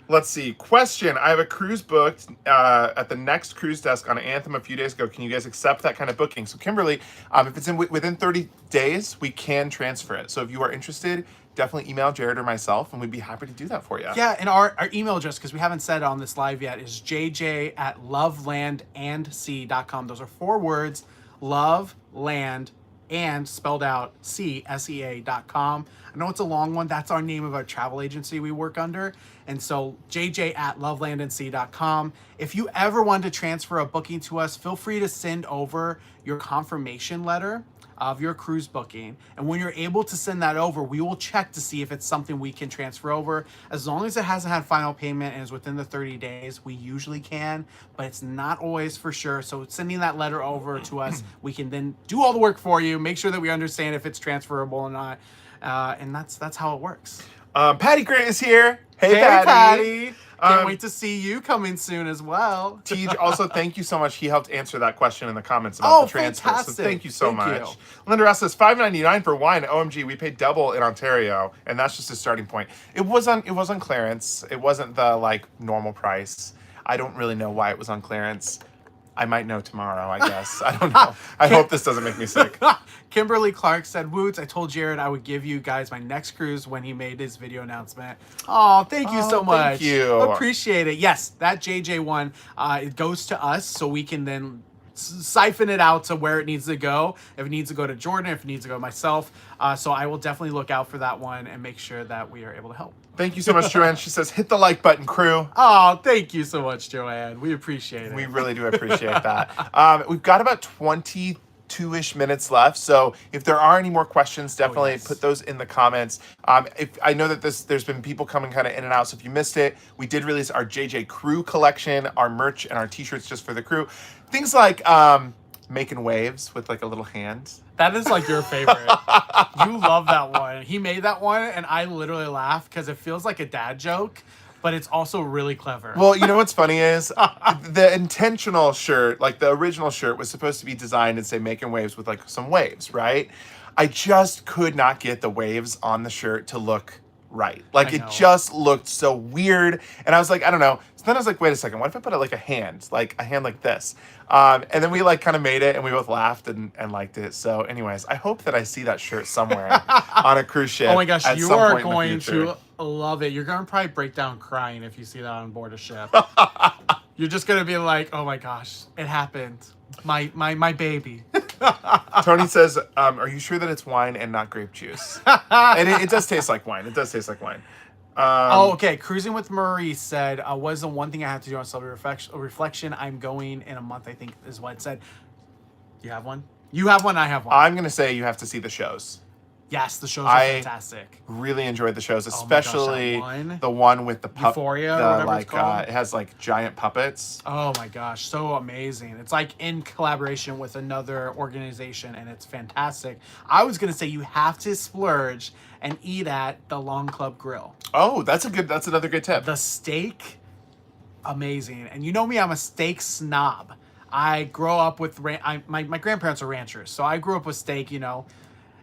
Let's see. Question. I have a cruise booked at the next cruise desk on Anthem a few days ago. Can you guys accept that kind of booking? So Kimberly, if it's within 30 days, we can transfer it. So if you are interested, definitely email Jared or myself, and we'd be happy to do that for you. Yeah, and our email address, because we haven't said it on this live yet, is jj@lovelandandc.com. Those are 4 words, love, land, and spelled out sea.com. I know it's a long one. That's our name of our travel agency we work under. And so jj@lovelandandc.com. If you ever want to transfer a booking to us, feel free to send over your confirmation letter of your cruise booking. And when you're able to send that over, we will check to see if it's something we can transfer over. As long as it hasn't had final payment and is within the 30 days, we usually can, but it's not always for sure. So sending that letter over to us, we can then do all the work for you, make sure that we understand if it's transferable or not. And that's how it works. Patty Grant is here. Hey, Patty. Can't wait to see you coming soon as well. Tej, also, thank you so much. He helped answer that question in the comments about the transfer. Fantastic. So thank you so much. Linda Ross says $5.99 for wine. OMG, we paid double in Ontario, and that's just a starting point. It was on clearance. It wasn't the like normal price. I don't really know why it was on clearance. I might know tomorrow, I guess. I don't know. I hope this doesn't make me sick. Kimberly Clark said, Woots, I told Jared I would give you guys my next cruise when he made his video announcement. Oh, thank you so much. Thank you. Appreciate it. Yes, that JJ one, it goes to us so we can then siphon it out to where it needs to go. If it needs to go to Jordan, if it needs to go to myself. So I will definitely look out for that one and make sure that we are able to help. Thank you so much, Joanne. She says, hit the like button, crew. Oh, thank you so much, Joanne. We appreciate it. We really do appreciate that. We've got about 22-ish minutes left. So if there are any more questions, definitely put those in the comments. If I know that there's been people coming kind of in and out. So if you missed it, we did release our JJ Crew collection, our merch and our t-shirts just for the crew. Things like making waves with like a little hand. That is like your favorite. You love that one. He made that one, and I literally laugh because it feels like a dad joke, but it's also really clever. Well, you know what's funny is the intentional shirt, like the original shirt, was supposed to be designed and say making waves with like some waves, right? I just could not get the waves on the shirt to look right. Like it just looked so weird. And I was like, I don't know. So then I was like, wait a second, what if I put it like a hand like this? And then we like kind of made it and we both laughed and liked it. So anyways, I hope that I see that shirt somewhere on a cruise ship. Oh my gosh, you are going to love it. You're going to probably break down crying if you see that on board a ship. You're just going to be like, oh my gosh, it happened. My baby. Tony says, are you sure that it's wine and not grape juice? And it does taste like wine. It does taste like wine. Okay. Cruising with Marie said, what is the one thing I have to do on self-reflection? I'm going in a month, I think is what it said. You have one? You have one, I have one. I'm going to say you have to see the shows. Yes, the shows are fantastic. Really enjoyed the shows, especially the one with the Euphoria, or whatever it's called. It has like giant puppets. Oh my gosh, so amazing! It's like in collaboration with another organization, and it's fantastic. I was gonna say you have to splurge and eat at the Long Club Grill. Oh, that's another good tip. The steak, amazing, and you know me, I'm a steak snob. I grow up with my grandparents are ranchers, so I grew up with steak, you know.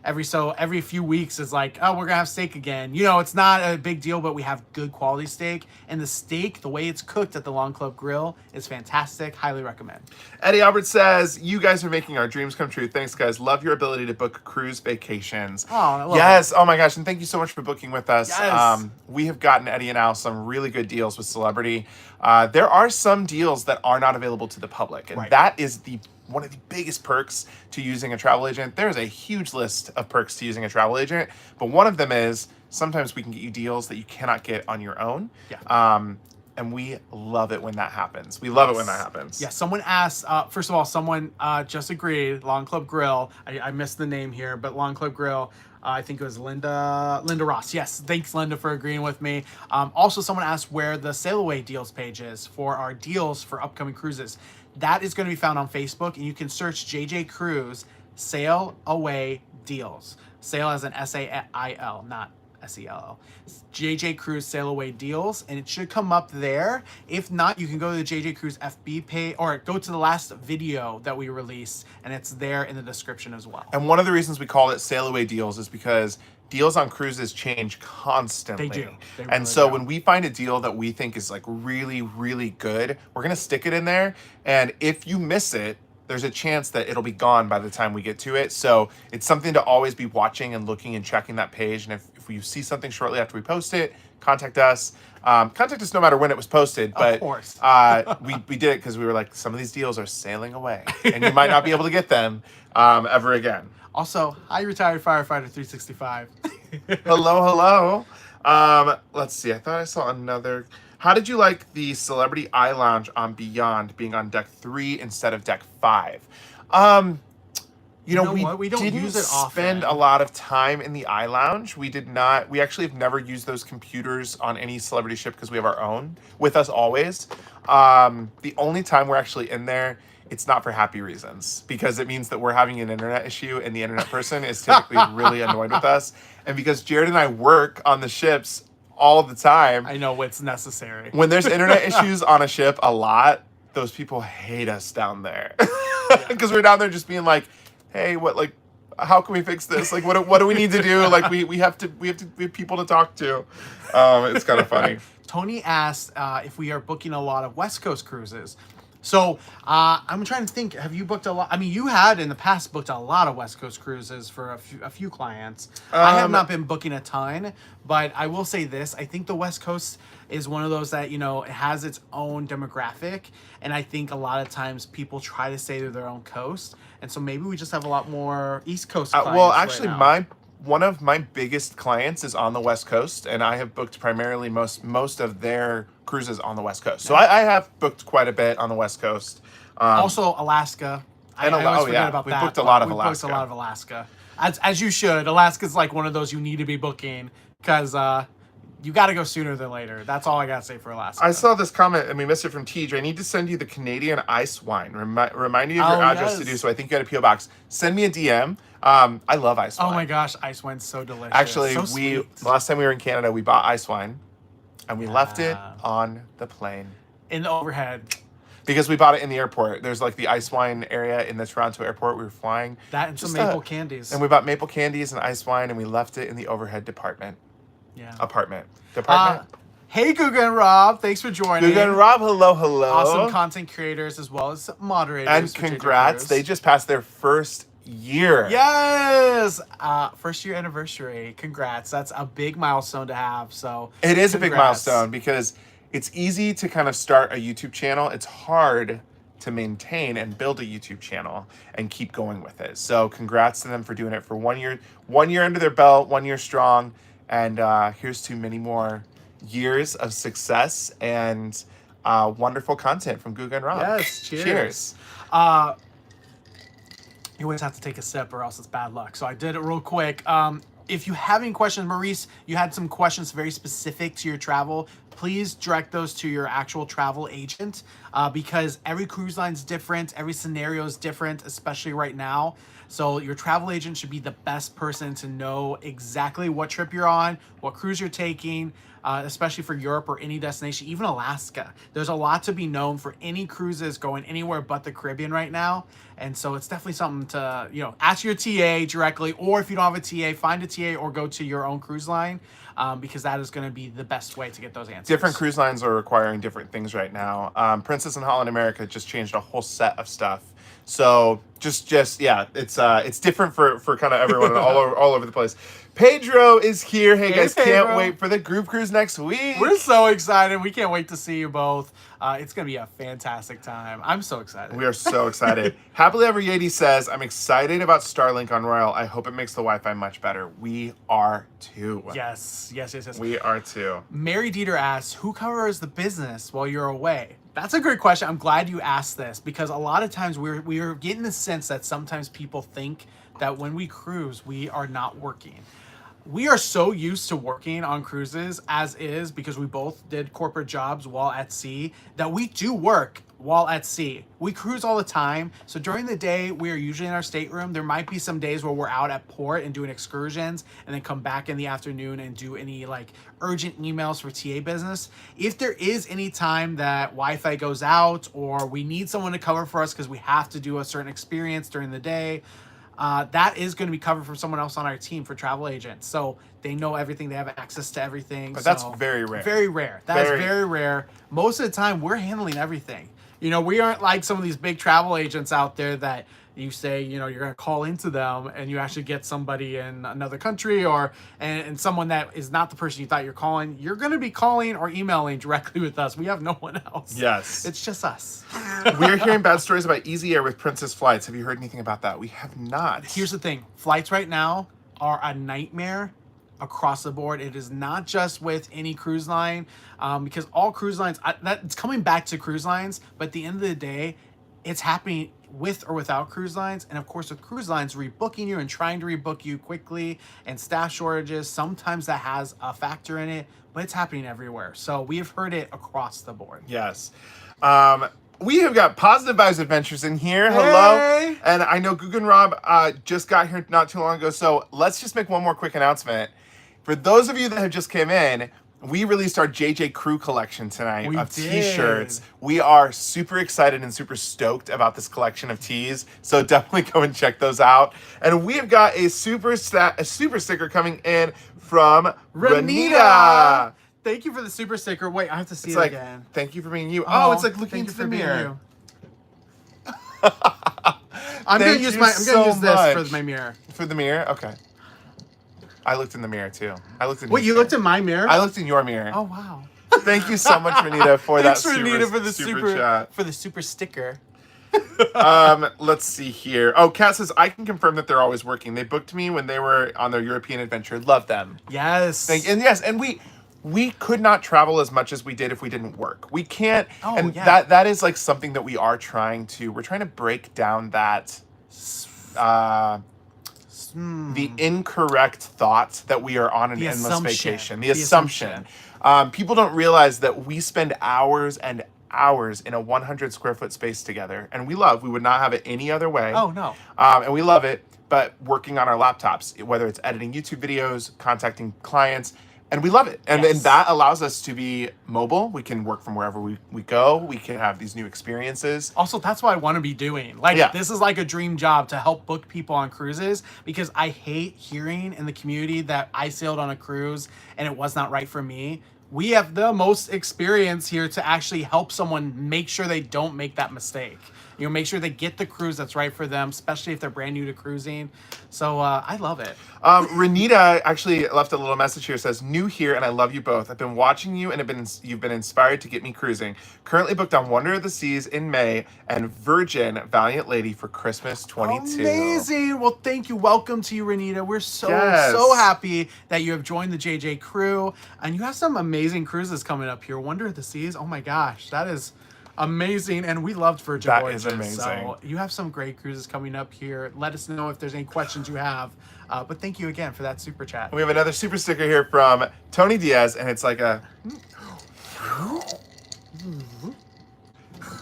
every few weeks is like, oh, we're gonna have steak again. You know, it's not a big deal, but we have good quality steak, and the steak, the way it's cooked at the Long Club Grill, is fantastic. Highly recommend. Eddie Albert says, you guys are making our dreams come true. Thanks, guys. Love your ability to book cruise vacations. Oh, I love yes. Oh my gosh, and thank you so much for booking with us. Yes. We have gotten Eddie and Al some really good deals with Celebrity. There are some deals that are not available to the public, and that is one of the biggest perks to using a travel agent. There's a huge list of perks to using a travel agent, but one of them is sometimes we can get you deals that you cannot get on your own. Yeah. And we love it when that happens. We love it when that happens. Yeah, someone asked, first of all, someone just agreed, Long Club Grill. I missed the name here, but Long Club Grill, I think it was Linda Ross. Yes, thanks, Linda, for agreeing with me. Also, someone asked where the Sail Away deals page is for our deals for upcoming cruises. That is going to be found on Facebook, and you can search JJ Cruise Sail Away Deals. Sail as an S-A-I-L, not S-E-L-L. JJ Cruise Sail Away Deals, and it should come up there. If not, you can go to the JJ Cruise FB page, or go to the last video that we released, and it's there in the description as well. And one of the reasons we call it Sail Away Deals is because deals on cruises change constantly. They do. They and really so do. when we find a deal that we think is like really, really good, we're going to stick it in there. And if you miss it, there's a chance that it'll be gone by the time we get to it. So it's something to always be watching and looking and checking that page. And if you see something shortly after we post it, contact us. Contact us no matter when it was posted. But of course. we did it because we were like, some of these deals are sailing away. And you might not be able to get them ever again. Also, hi, retired firefighter 365. Hello. Let's see. I thought I saw another. How did you like the Celebrity Eye Lounge on Beyond being on deck 3 instead of deck 5? You know what? We don't didn't use it often. spend a lot of time in the Eye Lounge. We did not. We actually have never used those computers on any celebrity ship because we have our own with us always. The only time we're actually in there, it's not for happy reasons, because it means that we're having an internet issue and the internet person is typically really annoyed with us. And because Jared and I work on the ships all the time. I know what's necessary. When there's internet issues on a ship a lot, those people hate us down there. Because we're down there just being like, hey, how can we fix this? Like, what do we need to do? Like, we have people to talk to. It's kind of funny. Tony asked if we are booking a lot of West Coast cruises. So I'm trying to think. Have you booked a lot? I mean, you had in the past booked a lot of West Coast cruises for a few clients. I have not been booking a ton, but I will say this: I think the West Coast is one of those that, you know, it has its own demographic, and I think a lot of times people try to stay to their own coast, and so maybe we just have a lot more East Coast clients. Well, actually, right now. One of my biggest clients is on the West Coast, and I have booked primarily most of their cruises on the West Coast. So I have booked quite a bit on the West Coast. Also, Alaska. I always forget about that. We booked a lot of Alaska. Alaska. We booked a lot of Alaska. As you should. Alaska's like one of those you need to be booking, because you got to go sooner than later. That's all I got to say for Alaska. I saw this comment, and we missed it from TJ. I need to send you the Canadian ice wine. Remind you of your address to do so. I think you had a P.O. box. Send me a DM. I love ice wine. Oh my gosh, ice wine's so delicious. Actually, so last time we were in Canada, we bought ice wine, and we left it on the plane. In the overhead. Because we bought it in the airport. There's like the ice wine area in the Toronto airport. We were flying. That and some maple candies. And we bought maple candies and ice wine, and we left it in the overhead department. Yeah. Department. Hey, Guga and Rob. Thanks for joining. Guga and Rob, hello. Awesome content creators as well as moderators. And congrats. They just passed their first year. Yes. First year anniversary. Congrats. That's a big milestone to have. So it is a big milestone, because it's easy to kind of start a YouTube channel. It's hard to maintain and build a YouTube channel and keep going with it. So congrats to them for doing it for 1 year. 1 year under their belt, 1 year strong. And here's to many more years of success and wonderful content from Guga and Rob. Yes, cheers. You always have to take a sip or else it's bad luck. So I did it real quick. If you have any questions, Maurice, you had some questions very specific to your travel, please direct those to your actual travel agent because every cruise line is different. Every scenario is different, especially right now. So your travel agent should be the best person to know exactly what trip you're on, what cruise you're taking, especially for Europe or any destination, even Alaska. There's a lot to be known for any cruises going anywhere but the Caribbean right now. And so it's definitely something to, ask your TA directly, or if you don't have a TA, find a TA or go to your own cruise line. Because that is going to be the best way to get those answers. Different cruise lines are requiring different things right now. Princess and Holland America just changed a whole set of stuff. So yeah, it's different for kind of everyone all over the place. Pedro is here. Hey guys, Pedro. Can't wait for the group cruise next week. We're so excited. We can't wait to see you both. It's going to be a fantastic time. I'm so excited. We are so excited. Happily Ever Yeti says, I'm excited about Starlink on Royal. I hope it makes the Wi-Fi much better. We are too. Yes. We are too. Mary Dieter asks, who covers the business while you're away? That's a great question. I'm glad you asked this because a lot of times we're getting the sense that sometimes people think that when we cruise, we are not working. We are so used to working on cruises as is because we both did corporate jobs while at sea that we do work while at sea. We cruise all the time. So during the day, we are usually in our stateroom. There might be some days where we're out at port and doing excursions and then come back in the afternoon and do any like urgent emails for TA business. If there is any time that Wi-Fi goes out or we need someone to cover for us because we have to do a certain experience during the day, that is going to be covered from someone else on our team for travel agents. So they know everything. They have access to everything. But that's very rare. Very rare. That is very rare. Most of the time, we're handling everything. We aren't like some of these big travel agents out there that you say, you're going to call into them and you actually get somebody in another country and someone that is not the person you thought you're calling. You're going to be calling or emailing directly with us. We have no one else. Yes. It's just us. We're hearing bad stories about Easy Air with Princess Flights. Have you heard anything about that? We have not. Here's the thing. Flights right now are a nightmare across the board. It is not just with any cruise line because all cruise lines, it's coming back to cruise lines, but at the end of the day, it's happening with or without cruise lines. And of course, with cruise lines rebooking you and trying to rebook you quickly and staff shortages, sometimes that has a factor in it, but it's happening everywhere. So we have heard it across the board. Yes. We have got Positive Vibes Adventures in here. Hello. Hey. And I know Guggen Rob just got here not too long ago. So let's just make one more quick announcement. For those of you that have just came in, we released our JJ Crew collection tonight of t-shirts. We are super excited and super stoked about this collection of tees. So definitely go and check those out. And we have got a super sticker coming in from Renita. Thank you for the super sticker. Wait, I have to see It's it like, again. thank you for being you. Oh, it's like looking thank into you the for being mirror. you. I'm gonna Thank use you this so for much. my mirror. For the mirror? Okay. I looked in the mirror too. I looked in Wait, his you mirror. looked in my mirror? I looked in your mirror. Oh wow. Thank you so much, Renita, for Thanks, that Renita, for the super chat. for the super sticker. Let's see here. Oh, Kat says, I can confirm that they're always working. They booked me when they were on their European adventure. Love them. Yes. And we could not travel as much as we did if we didn't work. We can't. Oh, and yeah. that is like something that we're trying to break down that the incorrect thought that we are on an The endless assumption. vacation. The assumption. People don't realize that we spend hours and hours in a 100 square foot space together, and we would not have it any other way. Oh no. And we love it, but working on our laptops, whether it's editing YouTube videos, contacting clients, and we love it. And then that allows us to be mobile. We can work from wherever we go. We can have these new experiences. Also, that's what I want to be doing. This is like a dream job to help book people on cruises because I hate hearing in the community that I sailed on a cruise and it was not right for me. We have the most experience here to actually help someone make sure they don't make that mistake. Make sure they get the cruise that's right for them, especially if they're brand new to cruising. So I love it. Renita actually left a little message here. Says, new here and I love you both. I've been watching you and you've been inspired to get me cruising. Currently booked on Wonder of the Seas in May and Virgin Valiant Lady for Christmas 22. Amazing. Well, thank you. Welcome to you, Renita. We're so happy that you have joined the JJ Crew. And you have some amazing cruises coming up here. Wonder of the Seas. Oh my gosh. That is amazing, and we loved Virgin Voyages. That is amazing. So you have some great cruises coming up here. Let us know if there's any questions you have. But thank you again for that super chat. We have another super sticker here from Tony Diaz, and it's like a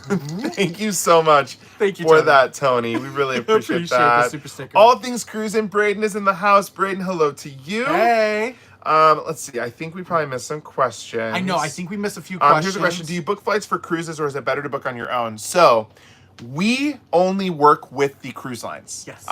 Thank you so much Thank you, for Tony. that, Tony. We really appreciate that. the super sticker. All things cruising. Braden is in the house. Braden, hello to you. Hey. Let's see. I think we probably missed some questions. I know. I think we missed a few questions. Here's a question. Do you book flights for cruises, or is it better to book on your own? So, we only work with the cruise lines. Yes.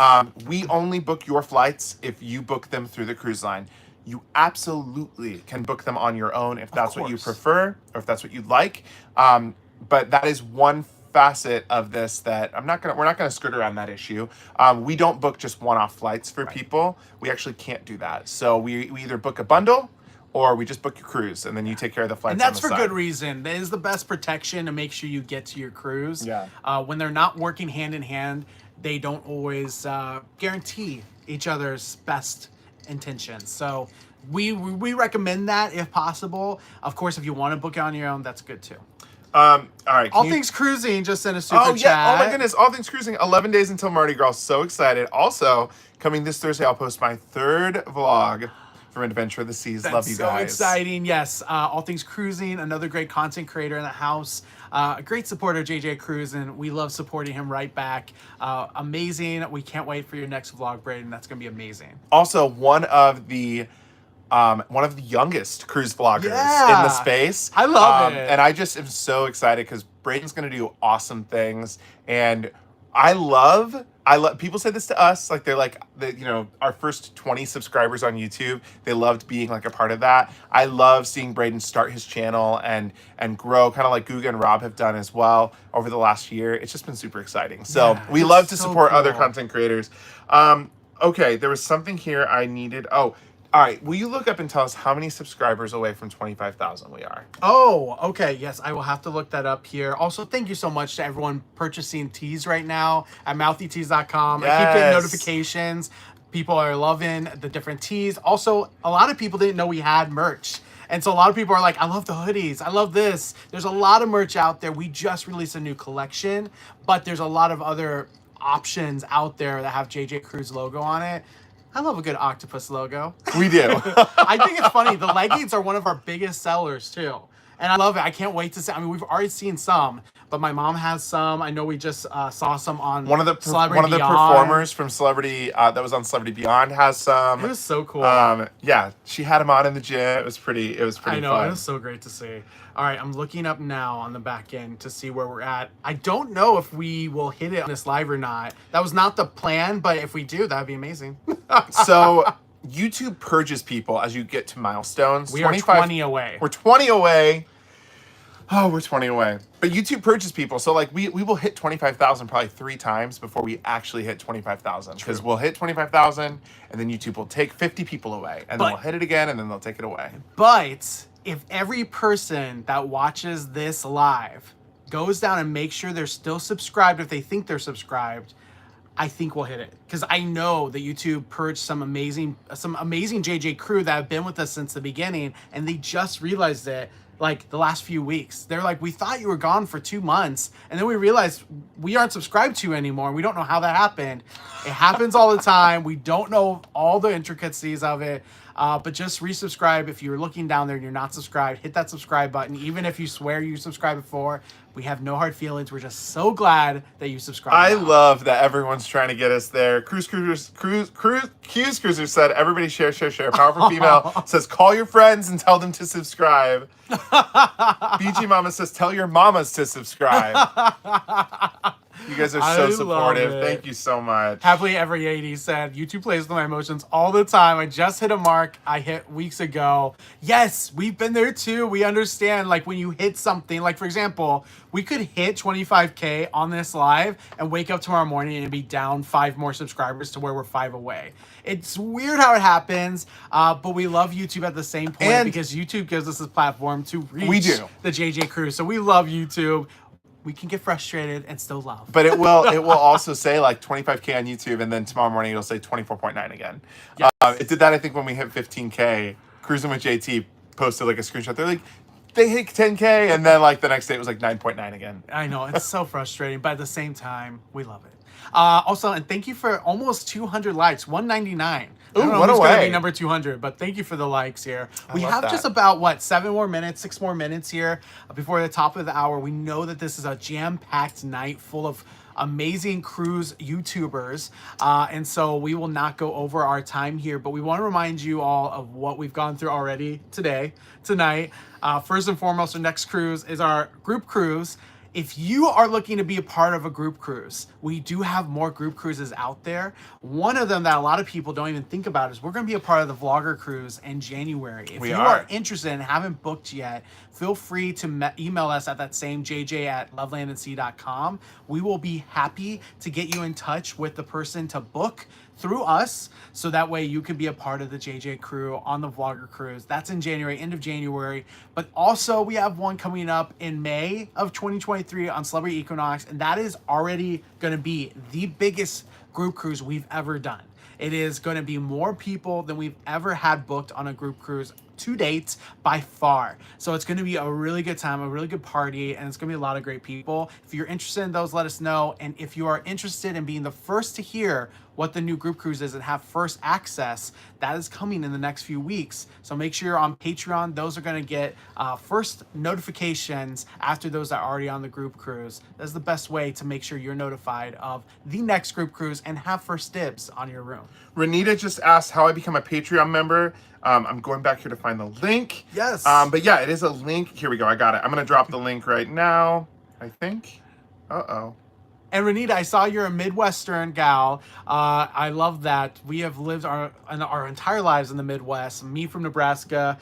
We only book your flights if you book them through the cruise line. You absolutely can book them on your own if that's what you prefer, or if that's what you'd like. But that is one facet of this that we're not gonna skirt around that issue. We don't book just one-off flights for people. We actually can't do that. So we either book a bundle, or we just book your cruise, and then you take care of the flights. And that's on the for side. good reason. That is the best protection to make sure you get to your cruise. Yeah. When they're not working hand in hand, they don't always guarantee each other's best intentions. So we recommend that if possible. Of course, if you want to book it on your own, that's good too. All right. All Things Cruising just sent a super chat. Yeah. Oh my goodness. All Things Cruising. 11 days until Mardi Gras. So excited. Also, coming this Thursday, I'll post my 3rd vlog from Adventure of the Seas. That's Love you guys. so exciting. Yes. All Things Cruising, another great content creator in the house. A great supporter of JJ Cruise, and we love supporting him right back. Amazing. We can't wait for your next vlog, Braden. That's going to be amazing. Also, one of the youngest cruise vloggers in the space. I love it. And I just am so excited because Braden's going to do awesome things. And I love people say this to us, like they're like, our first 20 subscribers on YouTube, they loved being like a part of that. I love seeing Braden start his channel and grow, kind of like Guga and Rob have done as well over the last year. It's just been super exciting. So we love to support other content creators. Okay, there was something here I needed. Oh, all right. Will you look up and tell us how many subscribers away from 25,000 we are? Oh, okay. Yes, I will have to look that up here. Also, thank you so much to everyone purchasing teas right now at mouthyteas.com. Yes. I keep getting notifications. People are loving the different teas. Also, a lot of people didn't know we had merch. And so a lot of people are like, I love the hoodies. I love this. There's a lot of merch out there. We just released a new collection, but there's a lot of other options out there that have JJ Cruise logo on it. I love a good octopus logo. We do. I think it's funny. The leggings are one of our biggest sellers too. And I love it. I can't wait to see. I mean, we've already seen some, but my mom has some. I know we just saw some on one of the performers from Celebrity that was on Celebrity Beyond has some. It was so cool. Yeah, she had them on in the gym. It was pretty I know, fun. It was so great to see. All right, I'm looking up now on the back end to see where we're at. I don't know if we will hit it on this live or not. That was not the plan, but if we do, that'd be amazing. So YouTube purges people as you get to milestones. We are 20 away. We're 20 away. Oh, we're 20 away. But YouTube purges people. So like we will hit 25,000 probably 3 times before we actually hit 25,000. Because we'll hit 25,000 and then YouTube will take 50 people away. And then we'll hit it again and then they'll take it away. But if every person that watches this live goes down and makes sure they're still subscribed, if they think they're subscribed, I think we'll hit it. Because I know that YouTube purged some amazing JJ crew that have been with us since the beginning, and they just realized it like the last few weeks. They're like, we thought you were gone for 2 months, and then we realized we aren't subscribed to you anymore. We don't know how that happened. It happens all the time. We don't know all the intricacies of it. But just resubscribe. If you're looking down there and you're not subscribed, hit that subscribe button. Even if you swear you subscribed before, we have no hard feelings. We're just so glad that you subscribed. I love that everyone's trying to get us there. Q's Cruiser said, everybody share. Powerful Female says, call your friends and tell them to subscribe. BG Mama says, tell your mamas to subscribe. You guys are so supportive. Thank you so much. Happily Every 80 said, YouTube plays with my emotions all the time. I just hit a mark I hit weeks ago. Yes, we've been there too. We understand, like when you hit something, like for example, we could hit 25K on this live and wake up tomorrow morning and be down 5 more subscribers to where we're 5 away. It's weird how it happens, but we love YouTube at the same point because YouTube gives us this platform to reach the JJ crew. So we love YouTube. We can get frustrated and still love. But it will also say like 25K on YouTube, and then tomorrow morning it'll say 24.9 again. Yes. It did that, I think, when we hit 15K. Cruising with JT posted like a screenshot. They're like, they hit 10K, and then like the next day it was like 9.9 again. I know, it's so frustrating, but at the same time, we love it. Also, and thank you for almost 200 likes, 199. I don't know what who's going to away. be number 200, but thank you for the likes here. We love have that. just about, 6 more minutes here before the top of the hour. We know that this is a jam-packed night full of amazing cruise YouTubers. And so we will not go over our time here, but we want to remind you all of what we've gone through already tonight. First and foremost, our next cruise is our group cruise. If you are looking to be a part of a group cruise, we do have more group cruises out there. One of them that a lot of people don't even think about is we're going to be a part of the vlogger cruise in January. If you are interested and haven't booked yet, feel free to email us at that same jj@lovelandandsea.com. We will be happy to get you in touch with the person to book through us, so that way you can be a part of the JJ crew on the vlogger cruise. That's in January, end of January. But also we have one coming up in May of 2023 on Celebrity Equinox, and that is already going to be the biggest group cruise we've ever done. It is going to be more people than we've ever had booked on a group cruise to date by far. So it's going to be a really good time, a really good party, and it's going to be a lot of great people. If you're interested in those, let us know. And if you are interested in being the first to hear what the new group cruise is and have first access, that is coming in the next few weeks. So make sure you're on Patreon. Those are going to get first notifications after those that are already on the group cruise. That's the best way to make sure you're notified of the next group cruise and have first dibs on your room. Renita just asked how I become a Patreon member. I'm going back here to find the link. Yes. But yeah, it is a link. Here we go. I got it. I'm going to drop the link right now, I think. Uh-oh. And Renita, I saw you're a Midwestern gal. I love that. We have lived our entire lives in the Midwest. Me from Nebraska,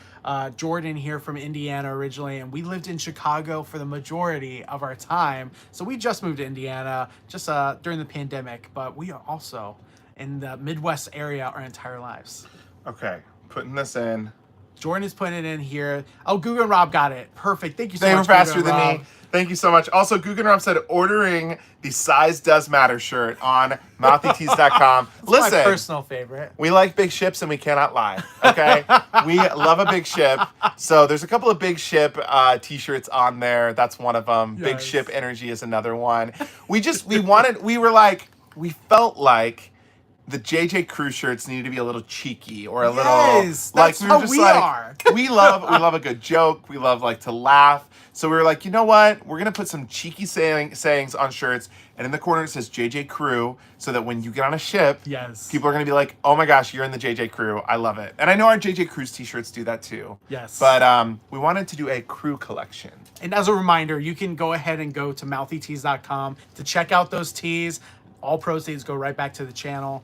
Jordan here from Indiana originally, and we lived in Chicago for the majority of our time. So we just moved to Indiana just during the pandemic, but we are also in the Midwest area our entire lives. Okay, putting this in. Jordan is putting it in here. Oh, Google and Rob got it. Perfect. Thank you so They much. were faster Google and than Rob. me. Thank you so much. Also, Guggen Rob said ordering the Size Does Matter shirt on mouthytees.com. It's my personal favorite. We like big ships and we cannot lie. Okay, we love a big ship. So there's a couple of big ship t-shirts on there. That's one of them. Yes. Big ship energy is another one. We felt like the JJ Crew shirts needed to be a little cheeky or a little that's how we are. we love a good joke. We love to laugh. So we were like, you know what? We're gonna put some cheeky sayings on shirts, and in the corner it says JJ Crew, so that when you get on a ship, Yes. people are gonna be like, oh my gosh, you're in the JJ Crew. I love it. And I know our JJ Cruise t-shirts do that too. Yes. But we wanted to do a crew collection. And as a reminder, you can go ahead and go to mouthytees.com to check out those tees. All proceeds go right back to the channel.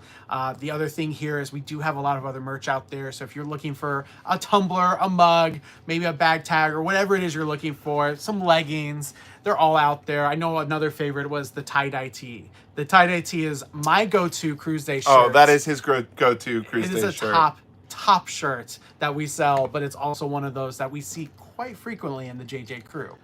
The other thing here is we do have a lot of other merch out there. So if you're looking for a tumbler, a mug, maybe a bag tag, or whatever it is you're looking for, some leggings, they're all out there. I know another favorite was the tie-dye tee. The tie-dye tee is my go-to cruise day shirt. Oh, that is his go-to cruise day shirt. It is a top shirt that we sell, but it's also one of those that we see quite frequently in the JJ Crew.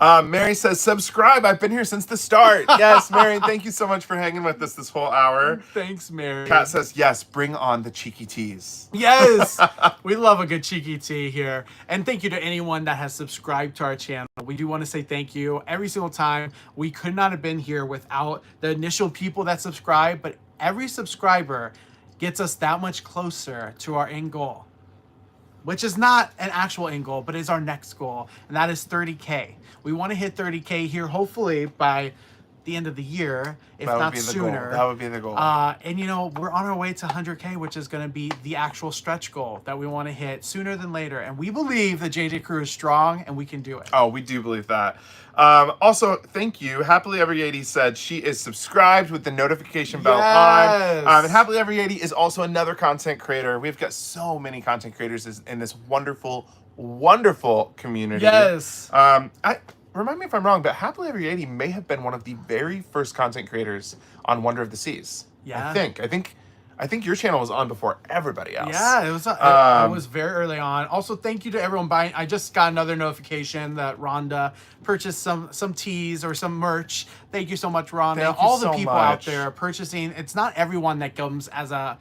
Mary says, subscribe. I've been here since the start. Yes, Mary, thank you so much for hanging with us this whole hour. Thanks, Mary. Kat says, yes, bring on the cheeky teas. Yes, we love a good cheeky tea here. And thank you to anyone that has subscribed to our channel. We do want to say thank you every single time. We could not have been here without the initial people that subscribe, but every subscriber gets us that much closer to our end goal, which is not an actual end goal, but is our next goal, and that is 30K. We want to hit 30K here, hopefully by the end of the year, if not sooner. That would be the goal. And we're on our way to 100K, which is going to be the actual stretch goal that we want to hit sooner than later. And we believe the JJ Crew is strong and we can do it. Oh, we do believe that. Also, thank you. Happily Ever Yeti said she is subscribed with the notification bell on. And Happily Ever Yeti is also another content creator. We've got so many content creators in this wonderful, wonderful community. Yes. Remind me if I'm wrong, but Happily Ever Yeti may have been one of the very first content creators on Wonder of the Seas. Yeah. I think your channel was on before everybody else. Yeah, it was very early on. Also, thank you to everyone buying. I just got another notification that Rhonda purchased some tees or some merch. Thank you so much, Rhonda. Thank you All the so people much. out there purchasing. It's not everyone that comes as a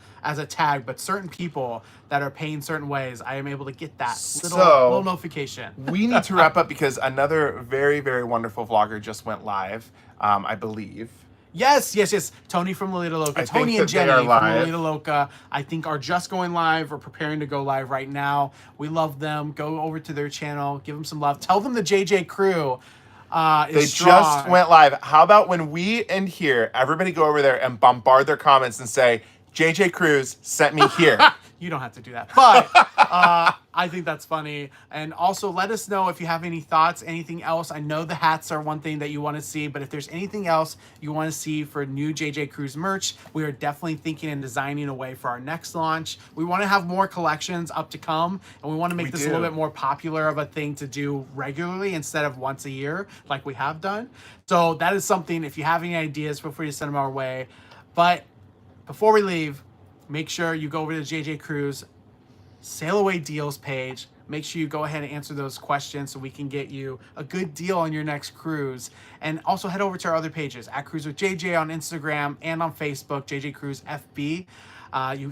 tag, but certain people that are paying certain ways. I am able to get that little notification. We need to wrap up because another very, very wonderful vlogger just went live, I believe. Yes. Tony from Lolita Loca. I Tony think and that they Jenny are from live. Lolita Loca, I think, are just going live or preparing to go live right now. We love them. Go over to their channel. Give them some love. Tell them the JJ Crew is They strong. just went live. How about when we end here, everybody go over there and bombard their comments and say, JJ Cruz sent me here. You don't have to do that. But I think that's funny. And also let us know if you have any thoughts, anything else. I know the hats are one thing that you want to see, but if there's anything else you want to see for new JJ Cruz merch, we are definitely thinking and designing a way for our next launch. We want to have more collections up to come, and we want to make this a little bit more popular of a thing to do regularly instead of once a year like we have done. So that is something, if you have any ideas, feel free to send them our way. But before we leave, make sure you go over to JJ Cruz Sail Away Deals page. Make sure you go ahead and answer those questions so we can get you a good deal on your next cruise. And also head over to our other pages, at Cruise with JJ on Instagram and on Facebook, JJ Cruz FB.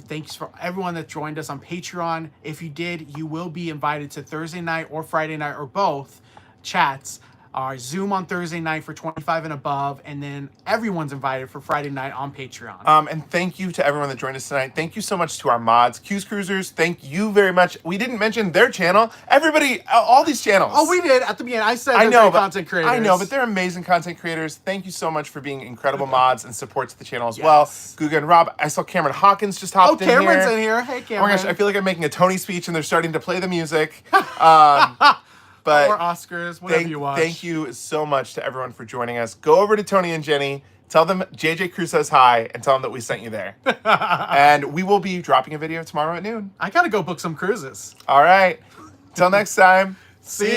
Thanks for everyone that joined us on Patreon. If you did, you will be invited to Thursday night or Friday night or both chats. Our Zoom on Thursday night for 25 and above, and then everyone's invited for Friday night on Patreon. And thank you to everyone that joined us tonight. Thank you so much to our mods, Q's Cruisers. Thank you very much. We didn't mention their channel. Everybody, all these channels. Oh, we did at the beginning. I said I know, they're content creators. I know, but they're amazing content creators. Thank you so much for being incredible mods and support to the channel as well. Guga and Rob, I saw Cameron Hawkins just hopped in here. Oh, Cameron's in here. Hey, Cameron. Oh my gosh, I feel like I'm making a Tony speech and they're starting to play the music. But or Oscars, whatever you watch. Thank you so much to everyone for joining us. Go over to Tony and Jenny. Tell them JJ Cruz says hi and tell them that we sent you there. And we will be dropping a video tomorrow at noon. I gotta go book some cruises. All right. Till next time. See ya.